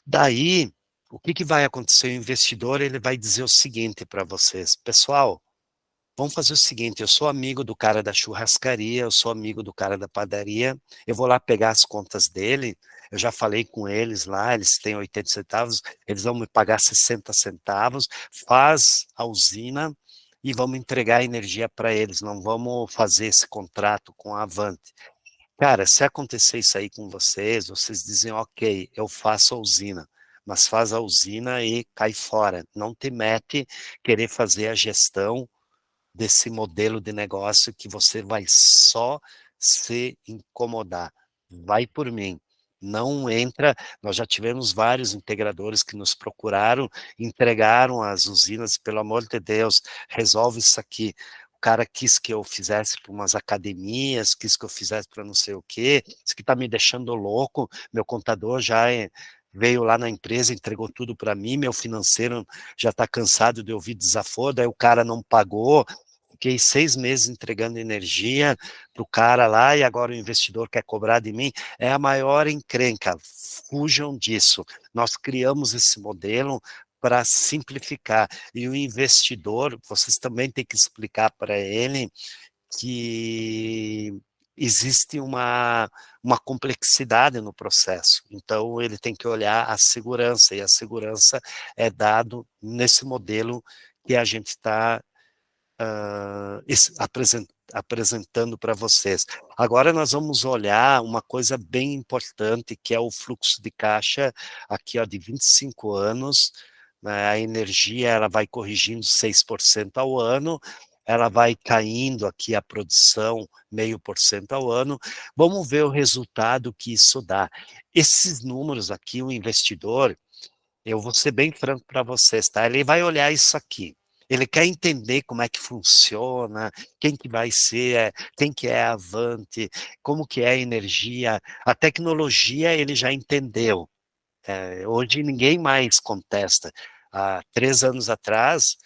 Daí, o que vai acontecer? O investidor ele vai dizer o seguinte para vocês, pessoal, vamos fazer o seguinte, eu sou amigo do cara da churrascaria, eu sou amigo do cara da padaria, eu vou lá pegar as contas dele, eu já falei com eles lá, eles têm 80 centavos, eles vão me pagar 60 centavos, faz a usina e vamos entregar a energia para eles, não vamos fazer esse contrato com a Avante. Cara, se acontecer isso aí com vocês, vocês dizem, ok, eu faço a usina, mas faz a usina e cai fora, não te mete querer fazer a gestão desse modelo de negócio que você vai só se incomodar. Vai por mim. Não entra, nós já tivemos vários integradores que nos procuraram, entregaram as usinas, pelo amor de Deus, resolve isso aqui. O cara quis que eu fizesse para umas academias, quis que eu fizesse para não sei o quê, isso que está me deixando louco, meu contador já veio lá na empresa, entregou tudo para mim, meu financeiro já está cansado de ouvir desaforo, daí o cara não pagou, fiquei 6 meses entregando energia para o cara lá e agora o investidor quer cobrar de mim. É a maior encrenca. Fujam disso. Nós criamos esse modelo para simplificar. E o investidor, vocês também têm que explicar para ele que existe uma complexidade no processo. Então, ele tem que olhar a segurança, e a segurança é dado nesse modelo que a gente está apresentando para vocês. Agora nós vamos olhar uma coisa bem importante, que é o fluxo de caixa, aqui ó, de 25 anos, né, a energia ela vai corrigindo 6% ao ano, ela vai caindo aqui a produção 0,5% ao ano, vamos ver o resultado que isso dá. Esses números aqui, o investidor, eu vou ser bem franco para vocês, tá? Ele vai olhar isso aqui. Ele quer entender como é que funciona, quem que vai ser, quem que é a Avante, como que é a energia, a tecnologia ele já entendeu. Hoje ninguém mais contesta. Há 3 anos atrás,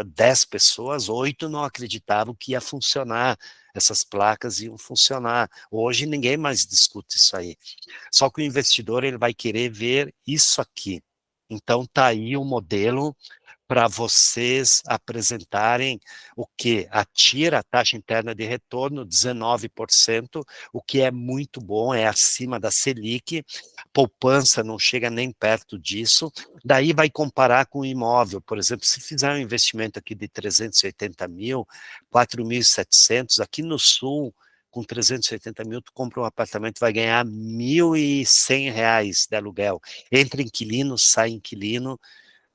10 pessoas, 8 não acreditavam que ia funcionar, essas placas iam funcionar. Hoje ninguém mais discute isso aí. Só que o investidor ele vai querer ver isso aqui. Então tá aí o modelo para vocês apresentarem o que? A taxa interna de retorno, 19%, o que é muito bom, é acima da Selic, poupança não chega nem perto disso, daí vai comparar com o imóvel, por exemplo, se fizer um investimento aqui de 380 mil, 4.700, aqui no Sul, com 380 mil, tu compra um apartamento, vai ganhar R$ 1.100 de aluguel. Entra inquilino, sai inquilino,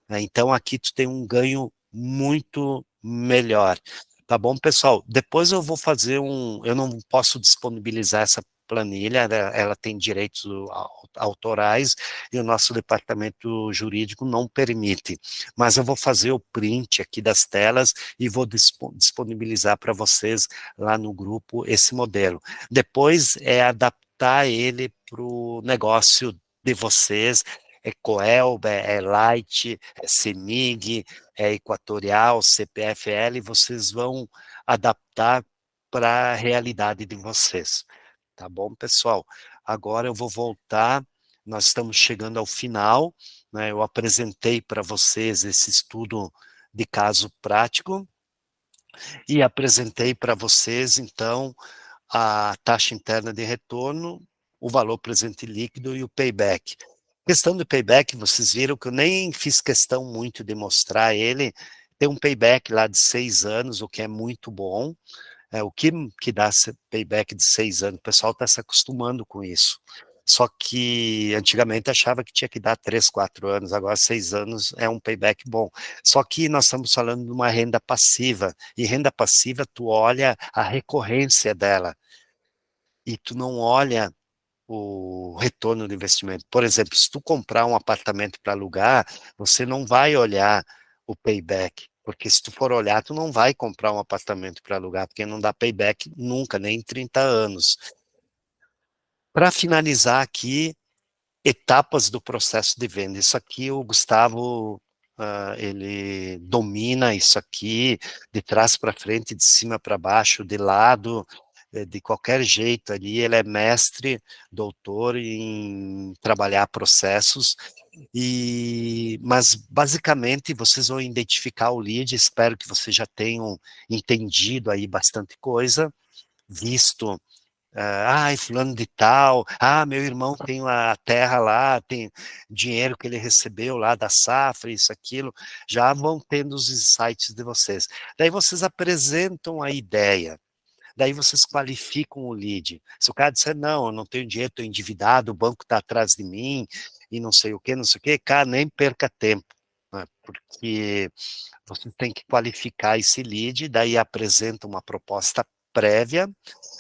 né? Então aqui tu tem um ganho muito melhor. Tá bom, pessoal? Depois eu vou fazer eu não posso disponibilizar essa planilha, ela tem direitos autorais e o nosso departamento jurídico não permite, mas eu vou fazer o print aqui das telas e vou disponibilizar para vocês lá no grupo esse modelo. Depois é adaptar ele para o negócio de vocês, é Coelba, é Light, é CEMIG, é Equatorial, CPFL, vocês vão adaptar para a realidade de vocês. Tá bom, pessoal? Agora eu vou voltar, nós estamos chegando ao final, né? Eu apresentei para vocês esse estudo de caso prático e apresentei para vocês, então, a taxa interna de retorno, o valor presente líquido e o payback. Questão do payback, vocês viram que eu nem fiz questão muito de mostrar ele. Tem um payback lá de 6 anos, o que é muito bom. O que dá payback de 6 anos? O pessoal está se acostumando com isso. Só que antigamente achava que tinha que dar 3, 4 anos, agora 6 anos é um payback bom. Só que nós estamos falando de uma renda passiva, e renda passiva tu olha a recorrência dela, e tu não olha o retorno do investimento. Por exemplo, se tu comprar um apartamento para alugar, você não vai olhar o payback, porque se tu for olhar, tu não vai comprar um apartamento para alugar, porque não dá payback nunca, nem em 30 anos. Para finalizar aqui, etapas do processo de venda. Isso aqui o Gustavo, ele domina isso aqui, de trás para frente, de cima para baixo, de lado, de qualquer jeito ali, ele é mestre, doutor em trabalhar processos, mas basicamente vocês vão identificar o lead, espero que vocês já tenham entendido aí bastante coisa, visto fulano de tal, meu irmão tem a terra lá, tem dinheiro que ele recebeu lá da safra, isso, aquilo, já vão tendo os insights de vocês. Daí vocês apresentam a ideia, daí vocês qualificam o lead. Se o cara disser, não, eu não tenho dinheiro, estou endividado, o banco está atrás de mim, e não sei o que, não sei o que, cara, nem perca tempo, né, porque você tem que qualificar esse lead, daí apresenta uma proposta prévia,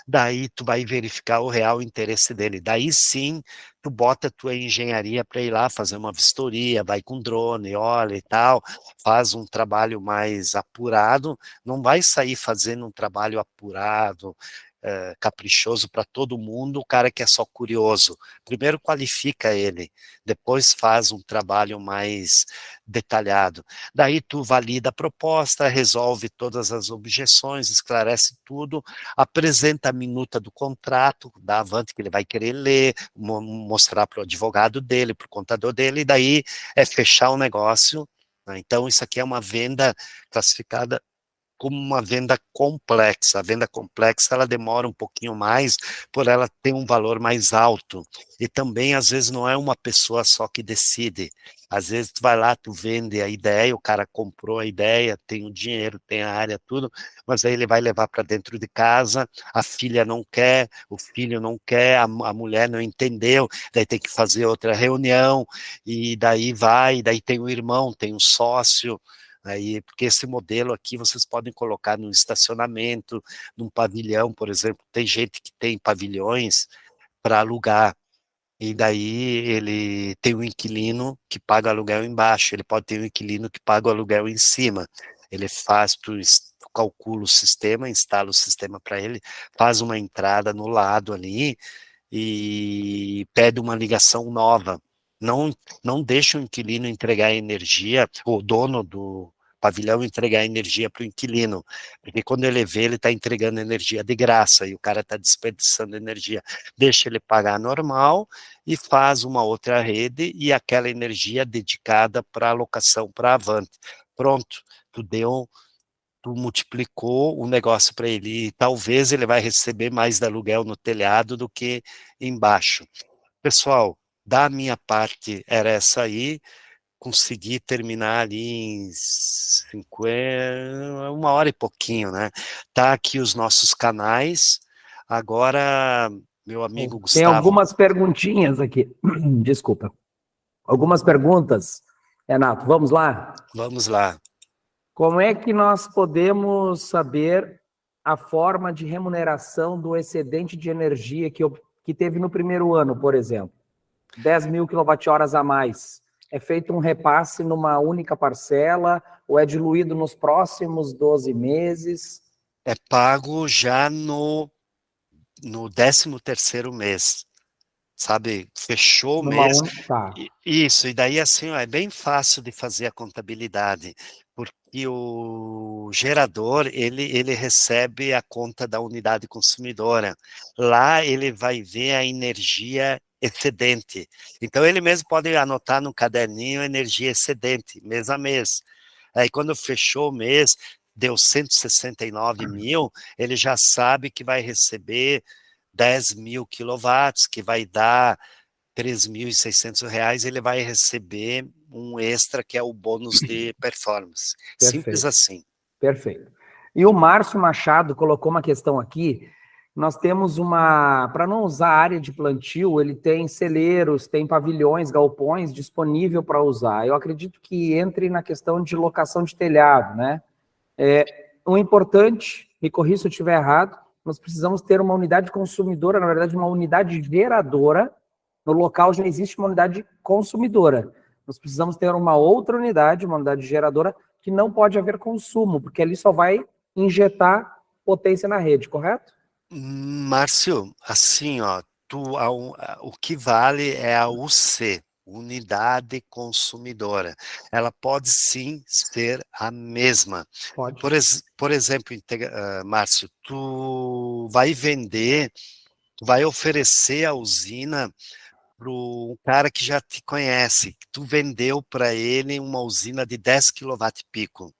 daí tu vai verificar o real interesse dele. Daí sim, tu bota a tua engenharia para ir lá fazer uma vistoria, vai com drone, olha e tal, faz um trabalho mais apurado, não vai sair fazendo um trabalho apurado, caprichoso para todo mundo, o cara que é só curioso. Primeiro qualifica ele, depois faz um trabalho mais detalhado. Daí tu valida a proposta, resolve todas as objeções, esclarece tudo, apresenta a minuta do contrato da Avante que ele vai querer ler, mostrar para o advogado dele, para o contador dele, e daí é fechar o negócio, né? Então isso aqui é uma venda classificada como uma venda complexa. A venda complexa, ela demora um pouquinho mais, por ela ter um valor mais alto. E também, às vezes, não é uma pessoa só que decide. Às vezes, tu vai lá, tu vende a ideia, o cara comprou a ideia, tem o dinheiro, tem a área, tudo, mas aí ele vai levar para dentro de casa, a filha não quer, o filho não quer, a mulher não entendeu, daí tem que fazer outra reunião, e daí vai, daí tem o irmão, tem o sócio, aí, porque esse modelo aqui vocês podem colocar no estacionamento, num pavilhão, por exemplo, tem gente que tem pavilhões para alugar, e daí ele tem um inquilino que paga o aluguel embaixo, ele pode ter um inquilino que paga o aluguel em cima, ele faz, tu calcula o sistema, instala o sistema para ele, faz uma entrada no lado ali, e pede uma ligação nova. Não, não deixa o inquilino entregar energia, o dono do pavilhão entregar energia para o inquilino, porque quando ele vê, ele está entregando energia de graça e o cara está desperdiçando energia. Deixa ele pagar normal e faz uma outra rede e aquela energia dedicada para alocação para Avante. Pronto, tu multiplicou o negócio para ele, e talvez ele vai receber mais de aluguel no telhado do que embaixo. Pessoal, da minha parte era essa aí, consegui terminar ali em 50, 1 hora e pouquinho, né? Tá aqui os nossos canais, agora, meu amigo Tem Gustavo, algumas perguntinhas aqui. Desculpa. Algumas perguntas. Renato, vamos lá? vamos lá. Como é que nós podemos saber a forma de remuneração do excedente de energia que teve no primeiro ano, por exemplo? 10.000 kWh a mais. É feito um repasse numa única parcela ou é diluído nos próximos 12 meses? É pago já no 13º mês, sabe? Fechou o Numa mês. única. Tá. Isso, e daí assim, ó, é bem fácil de fazer a contabilidade, porque o gerador, ele recebe a conta da unidade consumidora. Lá ele vai ver a energia excedente. Então ele mesmo pode anotar no caderninho energia excedente, mês a mês. Aí quando fechou o mês, deu 169 mil, ele já sabe que vai receber 10.000 quilowatts, que vai dar R$ 3.600, ele vai receber um extra, que é o bônus de performance. Simples Perfeito. assim. Perfeito. E o Márcio Machado colocou uma questão aqui. Nós temos para não usar a área de plantio, ele tem celeiros, tem pavilhões, galpões disponível para usar. Eu acredito que entre na questão de locação de telhado, né? O importante, me corrija se eu estiver errado, nós precisamos ter uma unidade consumidora, na verdade, uma unidade geradora. No local já existe uma unidade consumidora. Nós precisamos ter uma outra unidade, uma unidade geradora, que não pode haver consumo, porque ali só vai injetar potência na rede, correto? Márcio, assim, ó, o que vale é a UC, unidade consumidora. Ela pode sim ser a mesma. Pode. Por exemplo, Márcio, tu vai oferecer a usina para um cara que já te conhece, que tu vendeu para ele uma usina de 10 kW-pico.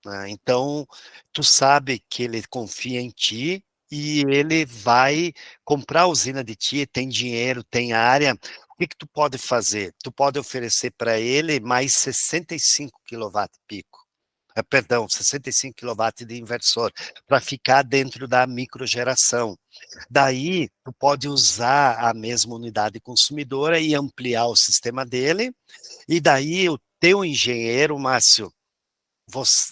Né? Então, tu sabe que ele confia em ti e ele vai comprar a usina de ti, tem dinheiro, tem área. O que que tu pode fazer? Tu pode oferecer para ele mais 65 kW-pico. Perdão, 65 kW de inversor, para ficar dentro da microgeração. Daí, tu pode usar a mesma unidade consumidora e ampliar o sistema dele, e daí o teu engenheiro, Márcio,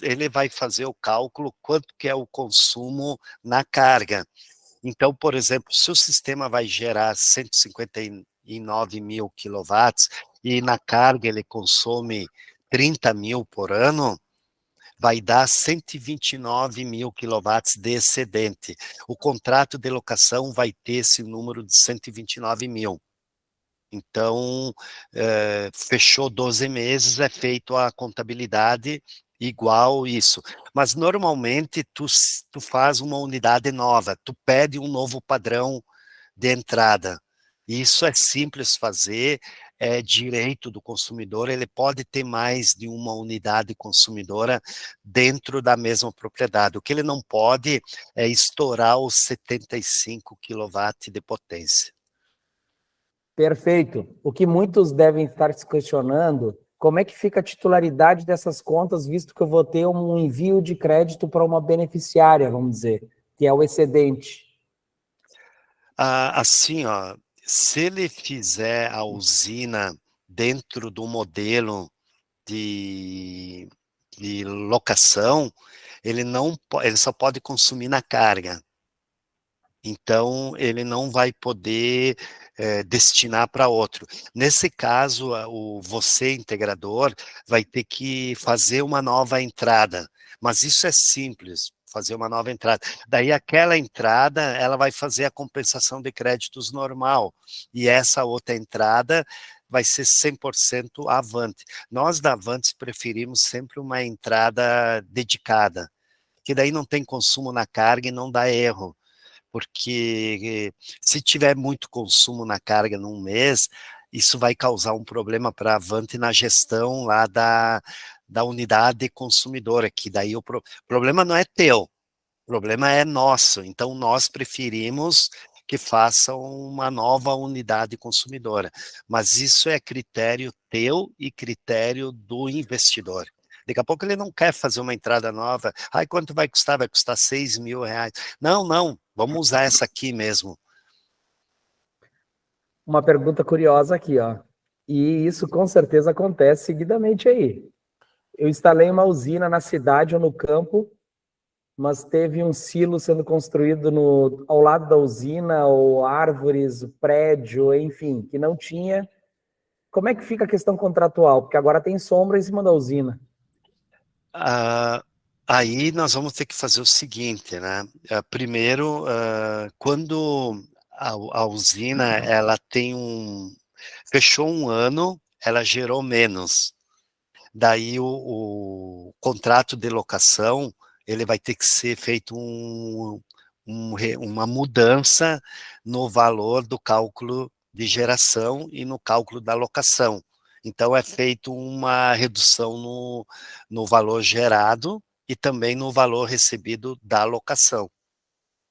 ele vai fazer o cálculo quanto que é o consumo na carga. Então, por exemplo, se o sistema vai gerar 159 mil quilowatts e na carga ele consome 30 mil por ano, vai dar 129 mil quilowatts de excedente. O contrato de locação vai ter esse número de 129 mil. Então, fechou 12 meses, é feito a contabilidade igual isso. Mas, normalmente, tu faz uma unidade nova, tu pede um novo padrão de entrada. Isso é simples fazer, é direito do consumidor, ele pode ter mais de uma unidade consumidora dentro da mesma propriedade. O que ele não pode é estourar os 75 kW de potência. Perfeito. O que muitos devem estar se questionando, como é que fica a titularidade dessas contas, visto que eu vou ter um envio de crédito para uma beneficiária, vamos dizer, que é o excedente. Assim, ó, se ele fizer a usina dentro do modelo de, de locação, ele só pode consumir na carga. Então, ele não vai poder destinar para outro. Nesse caso, você, integrador, vai ter que fazer uma nova entrada. Mas isso é simples, fazer uma nova entrada. Daí, aquela entrada, ela vai fazer a compensação de créditos normal. E essa outra entrada vai ser 100% Avante. Nós, da Avantes, preferimos sempre uma entrada dedicada, que daí não tem consumo na carga e não dá erro, porque se tiver muito consumo na carga num mês, isso vai causar um problema para a Avante na gestão lá da unidade consumidora, que daí o problema não é teu, o problema é nosso, então nós preferimos que façam uma nova unidade consumidora, mas isso é critério teu e critério do investidor. Daqui a pouco ele não quer fazer uma entrada nova. Ai, quanto vai custar? Vai custar 6 mil reais. Não, não, vamos usar essa aqui mesmo. Uma pergunta curiosa aqui, ó. E isso com certeza acontece seguidamente aí. Eu instalei uma usina na cidade ou no campo, mas teve um silo sendo construído ao lado da usina, ou árvores, prédio, enfim, que não tinha. Como é que fica a questão contratual? Porque agora tem sombra em cima da usina. Aí nós vamos ter que fazer o seguinte, né? Primeiro, quando a usina ela fechou um ano, ela gerou menos. Daí o contrato de locação ele vai ter que ser feito uma mudança no valor do cálculo de geração e no cálculo da locação. Então é feito uma redução no valor gerado e também no valor recebido da locação.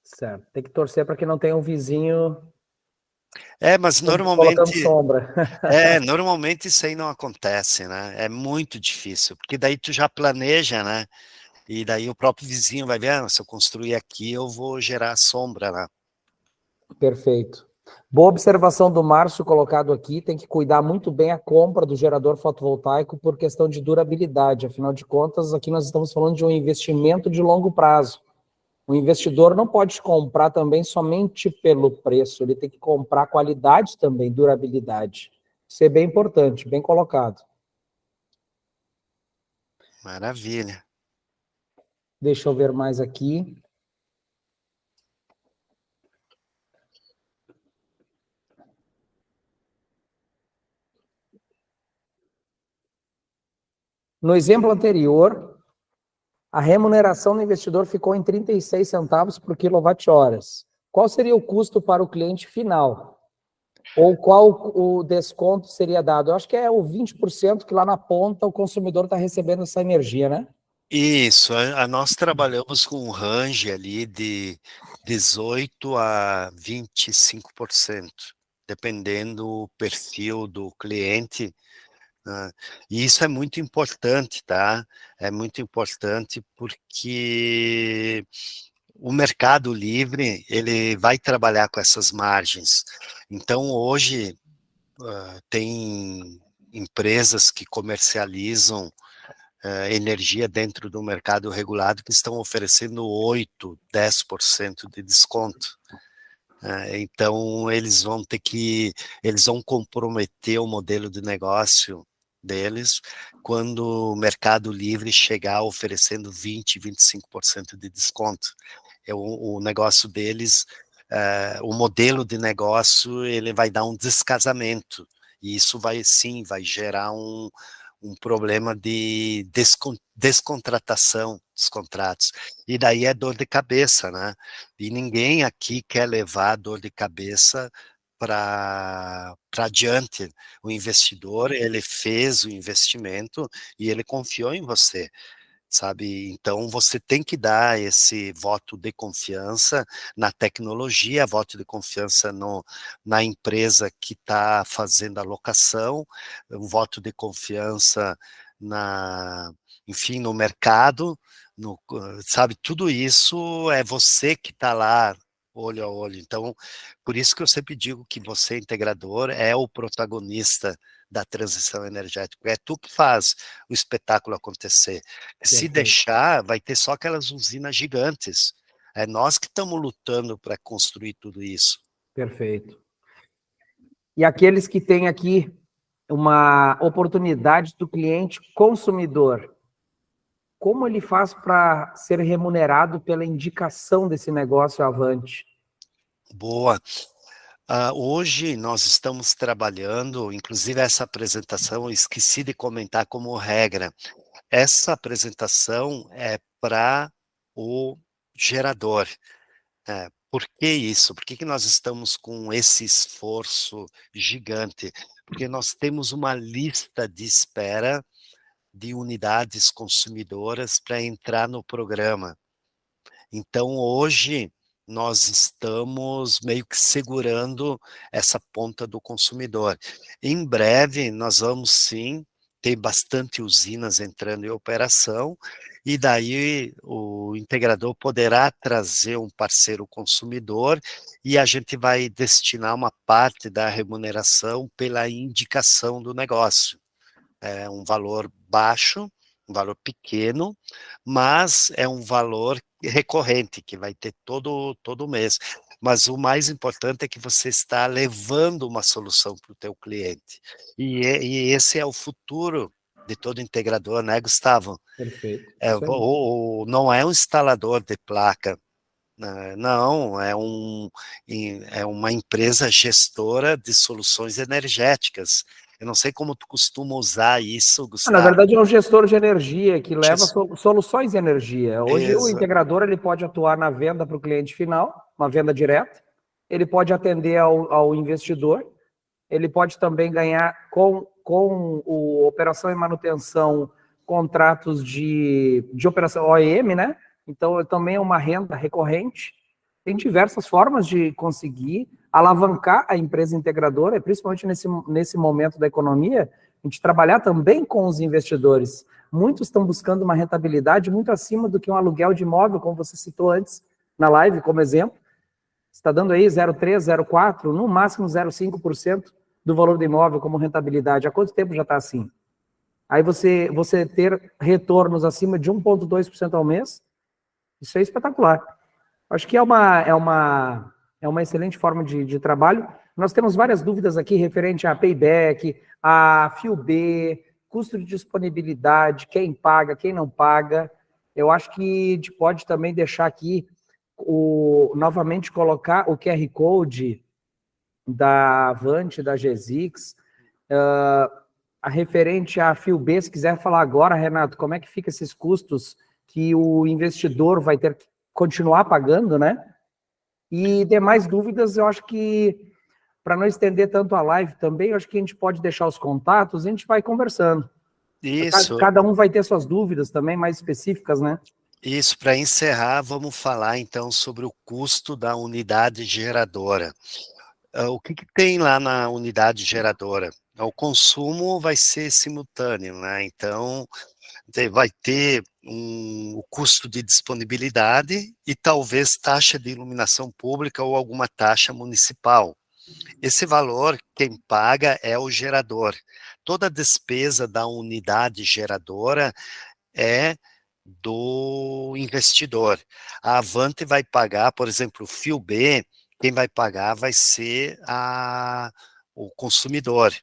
Certo. Tem que torcer para que não tenha um vizinho Mas colocando normalmente, sombra. normalmente isso aí não acontece, né? É muito difícil, porque daí tu já planeja, né? E daí o próprio vizinho vai ver, se eu construir aqui, eu vou gerar sombra, né? Perfeito. Boa observação do Márcio colocado aqui, tem que cuidar muito bem a compra do gerador fotovoltaico por questão de durabilidade. Afinal de contas, aqui nós estamos falando de um investimento de longo prazo. O investidor não pode comprar também somente pelo preço, ele tem que comprar qualidade também, durabilidade. Isso é bem importante, bem colocado. Maravilha. Deixa eu ver mais aqui. No exemplo anterior, a remuneração do investidor ficou em 36 centavos por quilowatt-horas. Qual seria o custo para o cliente final? Ou qual o desconto seria dado? Eu acho que é o 20% que lá na ponta o consumidor está recebendo essa energia, né? Isso, nós trabalhamos com um range ali de 18 a 25%, dependendo do perfil do cliente, né? E isso é muito importante, tá? É muito importante porque o mercado livre, ele vai trabalhar com essas margens. Então, hoje, tem empresas que comercializam energia dentro do mercado regulado que estão oferecendo 8, 10% de desconto. Então, eles vão comprometer o modelo de negócio deles quando o mercado livre chegar oferecendo 20, 25% de desconto. O negócio deles, o modelo de negócio, ele vai dar um descasamento, e isso vai gerar um problema de descontratação dos contratos. E daí é dor de cabeça, né? E ninguém aqui quer levar dor de cabeça para adiante. O investidor, ele fez o investimento e ele confiou em você, sabe? Então, você tem que dar esse voto de confiança na tecnologia, voto de confiança na empresa que está fazendo a locação, um voto de confiança enfim, no mercado, sabe? Tudo isso é você que está lá olho a olho. Então, por isso que eu sempre digo que você, integrador, é o protagonista da transição energética. É tu que faz o espetáculo acontecer. Se Perfeito. deixar, vai ter só aquelas usinas gigantes. É nós que estamos lutando para construir tudo isso. Perfeito. E aqueles que têm aqui uma oportunidade do cliente consumidor, como ele faz para ser remunerado pela indicação desse negócio avante? Boa. Hoje nós estamos trabalhando, inclusive essa apresentação, eu esqueci de comentar como regra. Essa apresentação é para o gerador. Por que isso? Por que nós estamos com esse esforço gigante? Porque nós temos uma lista de espera de unidades consumidoras para entrar no programa. Então, hoje, nós estamos meio que segurando essa ponta do consumidor. Em breve, nós vamos sim ter bastante usinas entrando em operação, e daí o integrador poderá trazer um parceiro consumidor, e a gente vai destinar uma parte da remuneração pela indicação do negócio. É um valor baixo, um valor pequeno, mas é um valor recorrente, que vai ter todo mês. Mas o mais importante é que você está levando uma solução para o teu cliente. E esse é o futuro de todo integrador, né, Gustavo? Perfeito. Isso aí. Não é um instalador de placa, né? Não, é uma empresa gestora de soluções energéticas. Eu não sei como tu costuma usar isso, Na Gustavo. verdade, é um gestor de energia que leva Ges- soluções de energia. Hoje, o exa- integrador ele pode atuar na venda para o cliente final, uma venda direta. Ele pode atender ao investidor. Ele pode também ganhar com o operação e manutenção contratos de operação OEM, né? Então, também é uma renda recorrente. tem diversas formas de conseguir alavancar a empresa integradora, principalmente nesse momento da economia, a gente trabalhar também com os investidores. Muitos estão buscando uma rentabilidade muito acima do que um aluguel de imóvel, como você citou antes na live, como exemplo. Está dando aí 0,3%, 0,4%, no máximo 0,5% do valor do imóvel como rentabilidade. Há quanto tempo já está assim? Aí você ter retornos acima de 1,2% ao mês, isso é espetacular. Acho que é uma excelente forma de trabalho. Nós temos várias dúvidas aqui referente a payback, a FIUB, custo de disponibilidade, quem paga, quem não paga. Eu acho que a gente pode também deixar aqui, novamente colocar o QR Code da Avante, da GZix, a referente à FIUB, se quiser falar agora, Renato, como é que fica esses custos que o investidor vai ter que continuar pagando, né? E demais dúvidas, eu acho que, para não estender tanto a live também, eu acho que a gente pode deixar os contatos e a gente vai conversando. Isso. Cada um vai ter suas dúvidas também, mais específicas, né? Isso, para encerrar, vamos falar então sobre o custo da unidade geradora. O que tem lá na unidade geradora? O consumo vai ser simultâneo, né? Então, vai ter o custo de disponibilidade e talvez taxa de iluminação pública ou alguma taxa municipal. Esse valor, quem paga é o gerador. Toda a despesa da unidade geradora é do investidor. A Avante vai pagar, por exemplo, o FIUB, quem vai pagar vai ser o consumidor.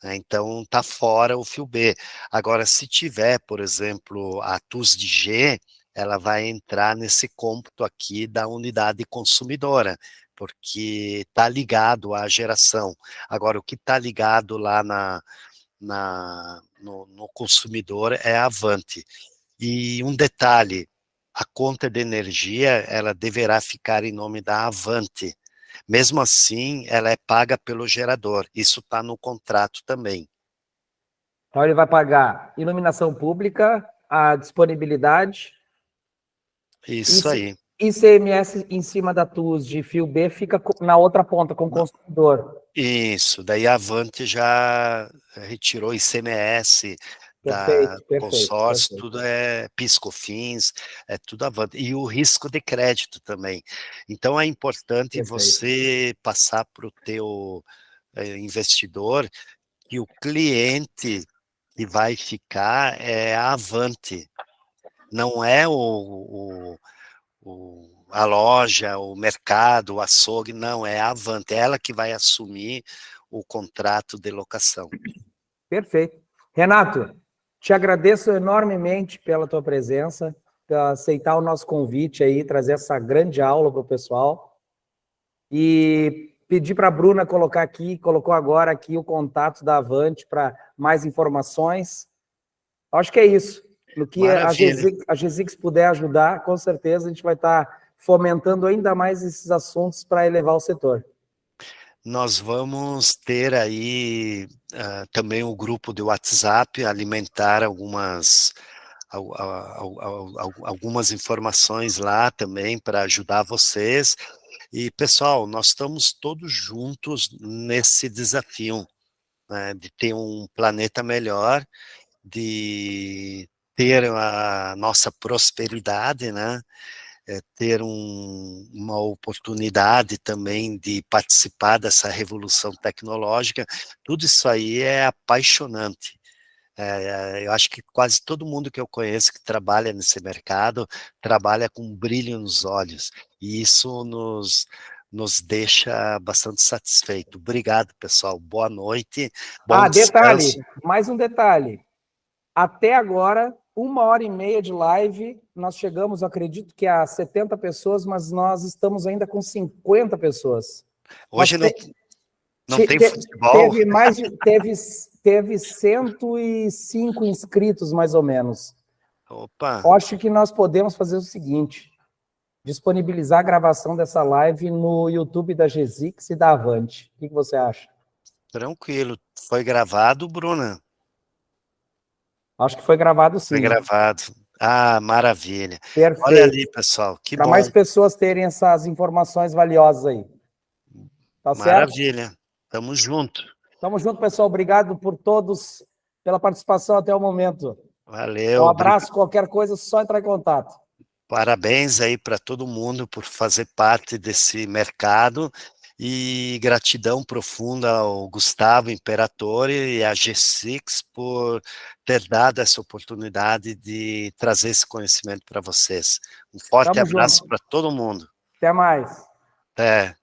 Né? Então, está fora o FIUB. Agora, se tiver, por exemplo, a TUSDG, ela vai entrar nesse cômputo aqui da unidade consumidora, porque está ligado à geração. Agora, o que está ligado lá no consumidor é a Avante. E um detalhe, a conta de energia, ela deverá ficar em nome da Avante. Mesmo assim, ela é paga pelo gerador. Isso está no contrato também. Então ele vai pagar iluminação pública, a disponibilidade. Isso aí. ICMS em cima da TUS de fio B fica na outra ponta, com o consumidor. Isso, daí a Avante já retirou ICMS do consórcio, Perfeito. tudo é PIS/COFINS, é tudo Avante. E o risco de crédito também. Então é importante você passar para o teu investidor que o cliente que vai ficar é a Avante, não é a loja, o mercado, o açougue, não, é a Avante, é ela que vai assumir o contrato de locação. Perfeito. Renato, te agradeço enormemente pela tua presença, por aceitar o nosso convite aí, trazer essa grande aula para o pessoal. E pedir para a Bruna colocar aqui, colocou agora aqui o contato da Avante para mais informações. Acho que é isso. No que a GZix puder ajudar, com certeza a gente vai estar fomentando ainda mais esses assuntos para elevar o setor. Nós vamos ter aí também o grupo do WhatsApp, alimentar algumas informações lá também para ajudar vocês. E, pessoal, nós estamos todos juntos nesse desafio, né, de ter um planeta melhor, de ter a nossa prosperidade, né? Ter uma oportunidade também de participar dessa revolução tecnológica, tudo isso aí é apaixonante. Eu acho que quase todo mundo que eu conheço que trabalha nesse mercado, trabalha com um brilho nos olhos, e isso nos deixa bastante satisfeito. Obrigado, pessoal. Boa noite. Bom detalhe, mais um detalhe. Até agora, 1h30 de live, nós chegamos, acredito que a 70 pessoas, mas nós estamos ainda com 50 pessoas. Hoje não tem futebol? Teve 105 inscritos, mais ou menos. Opa! Acho que nós podemos fazer o seguinte, disponibilizar a gravação dessa live no YouTube da GZix e da Avante. O que você acha? Tranquilo. Foi gravado, Bruna? Acho que foi gravado, sim. Foi gravado. Ah, maravilha. Olha Perfeito. ali, pessoal, que Para bom. mais pessoas terem essas informações valiosas aí. Tá certo? Maravilha. Tamo junto. Tamo junto, pessoal. Obrigado por todos, pela participação até o momento. Um Valeu, abraço, qualquer coisa, só entrar em contato. parabéns aí para todo mundo por fazer parte desse mercado e gratidão profunda ao Gustavo Imperatore e à G6 por ter dado essa oportunidade de trazer esse conhecimento para vocês. Um forte Tamo abraço junto. para todo mundo. Até mais. Até.